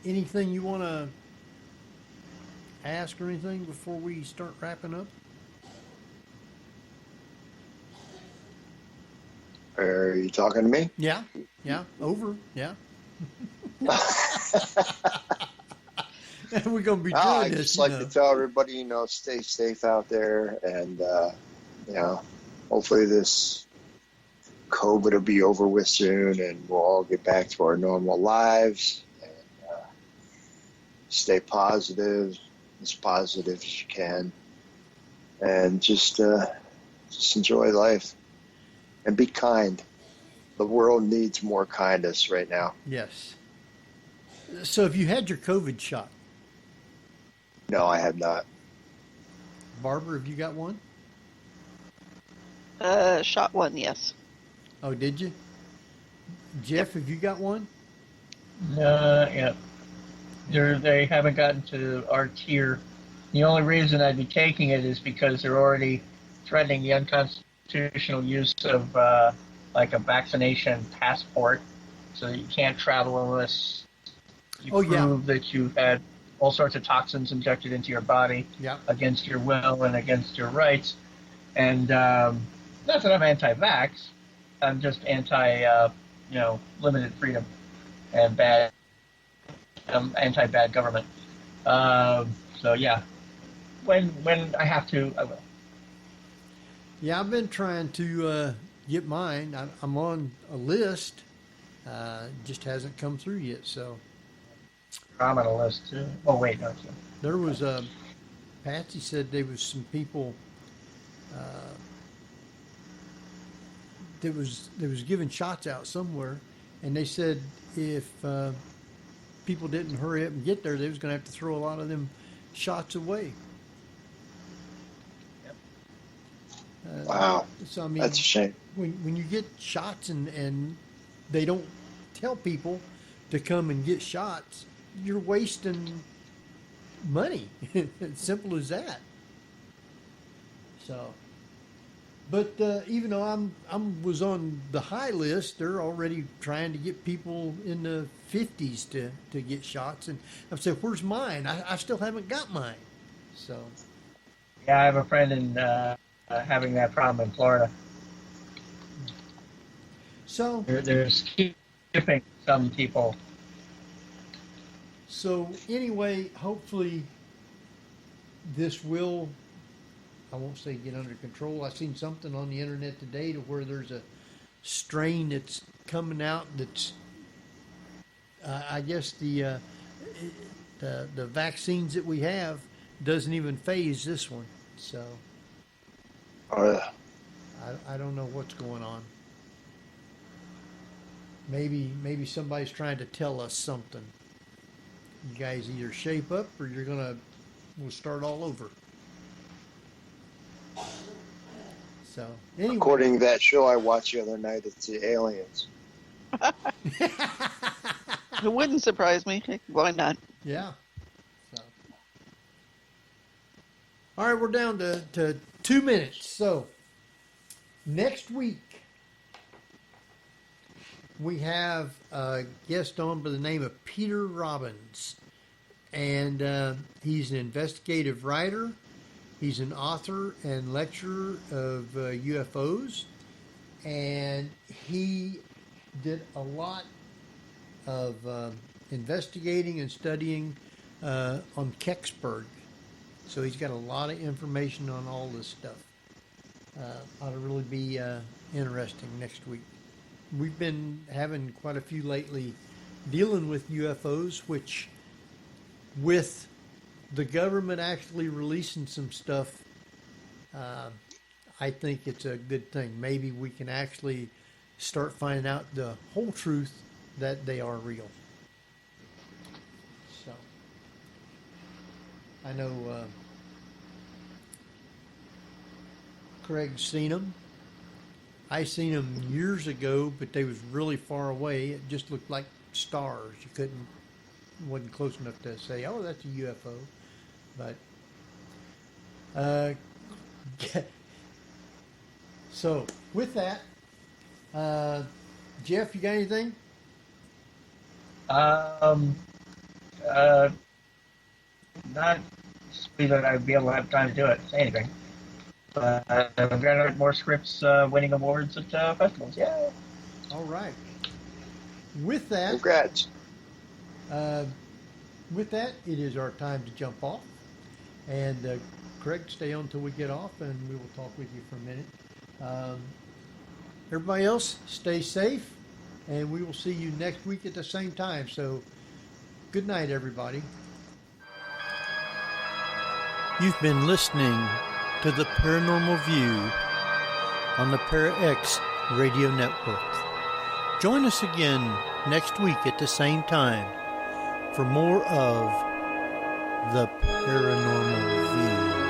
Anything you want to ask or anything before we start wrapping up? Are you talking to me? Yeah. Over. Yeah. We're gonna be doing I this. just like to tell everybody, stay safe out there, and hopefully this COVID will be over with soon, and we'll all get back to our normal lives. And stay positive, as positive as you can, and just enjoy life. And be kind. The world needs more kindness right now. Yes. So have you had your COVID shot? No, I have not. Barbara, have you got one? Shot one, yes. Oh, did you? Jeff, have you got one? Yeah. They haven't gotten to our tier. The only reason I'd be taking it is because they're already threatening the unconstitutional use of like a vaccination passport, so that you can't travel unless you prove that you've had all sorts of toxins injected into your body against your will and against your rights. And not that I'm anti-vax, I'm just anti limited freedom and anti-bad government. So yeah, when I have to, I will. Yeah, I've been trying to get mine. I'm on a list. Just hasn't come through yet. So I'm on a list too. Oh wait, no. there was a Patsy said there was some people that was giving shots out somewhere, and they said if people didn't hurry up and get there, they was going to have to throw a lot of them shots away. Wow, So I mean, that's a shame. when you get shots and they don't tell people to come and get shots, you're wasting money. It's simple as that. So, but even though I'm was on the high list, they're already trying to get people in the 50s to get shots, and I'm saying, where's mine? I still haven't got mine. So, Yeah, I have a friend in having that problem in Florida. so They're skipping some people. So anyway, hopefully this will, I won't say get under control. I seen something on the internet today to where there's a strain that's coming out that's, I guess the vaccines that we have doesn't even phase this one. So Oh, yeah. I don't know what's going on. Maybe somebody's trying to tell us something. You guys either shape up or we'll start all over. So anyway, According to that show I watched the other night, it's the aliens. It wouldn't surprise me. Why not? yeah. So all right, we're down to 2 minutes. So next week we have a guest on by the name of Peter Robbins, and he's an investigative writer. He's an author and lecturer of UFOs, and he did a lot of investigating and studying on Gettysburg. So he's got a lot of information on all this stuff. Ought to really be interesting next week. We've been having quite a few lately dealing with UFOs, which with the government actually releasing some stuff, I think it's a good thing. Maybe we can actually start finding out the whole truth that they are real. So I know Craig's seen them. I seen them years ago, but they was really far away. It just looked like stars. You wasn't close enough to say, oh, that's a UFO. But so with that, Jeff, you got anything? Not that I'd be able to have time to do it, say anything. But I've got more scripts winning awards at festivals. Yeah. All right. With that, Congrats. It is our time to jump off. And Craig, stay on until we get off, and we will talk with you for a minute. Everybody else, stay safe, and we will see you next week at the same time. So, good night, everybody. You've been listening to the Paranormal View on the ParaX Radio Network. Join us again next week at the same time for more of the Paranormal View.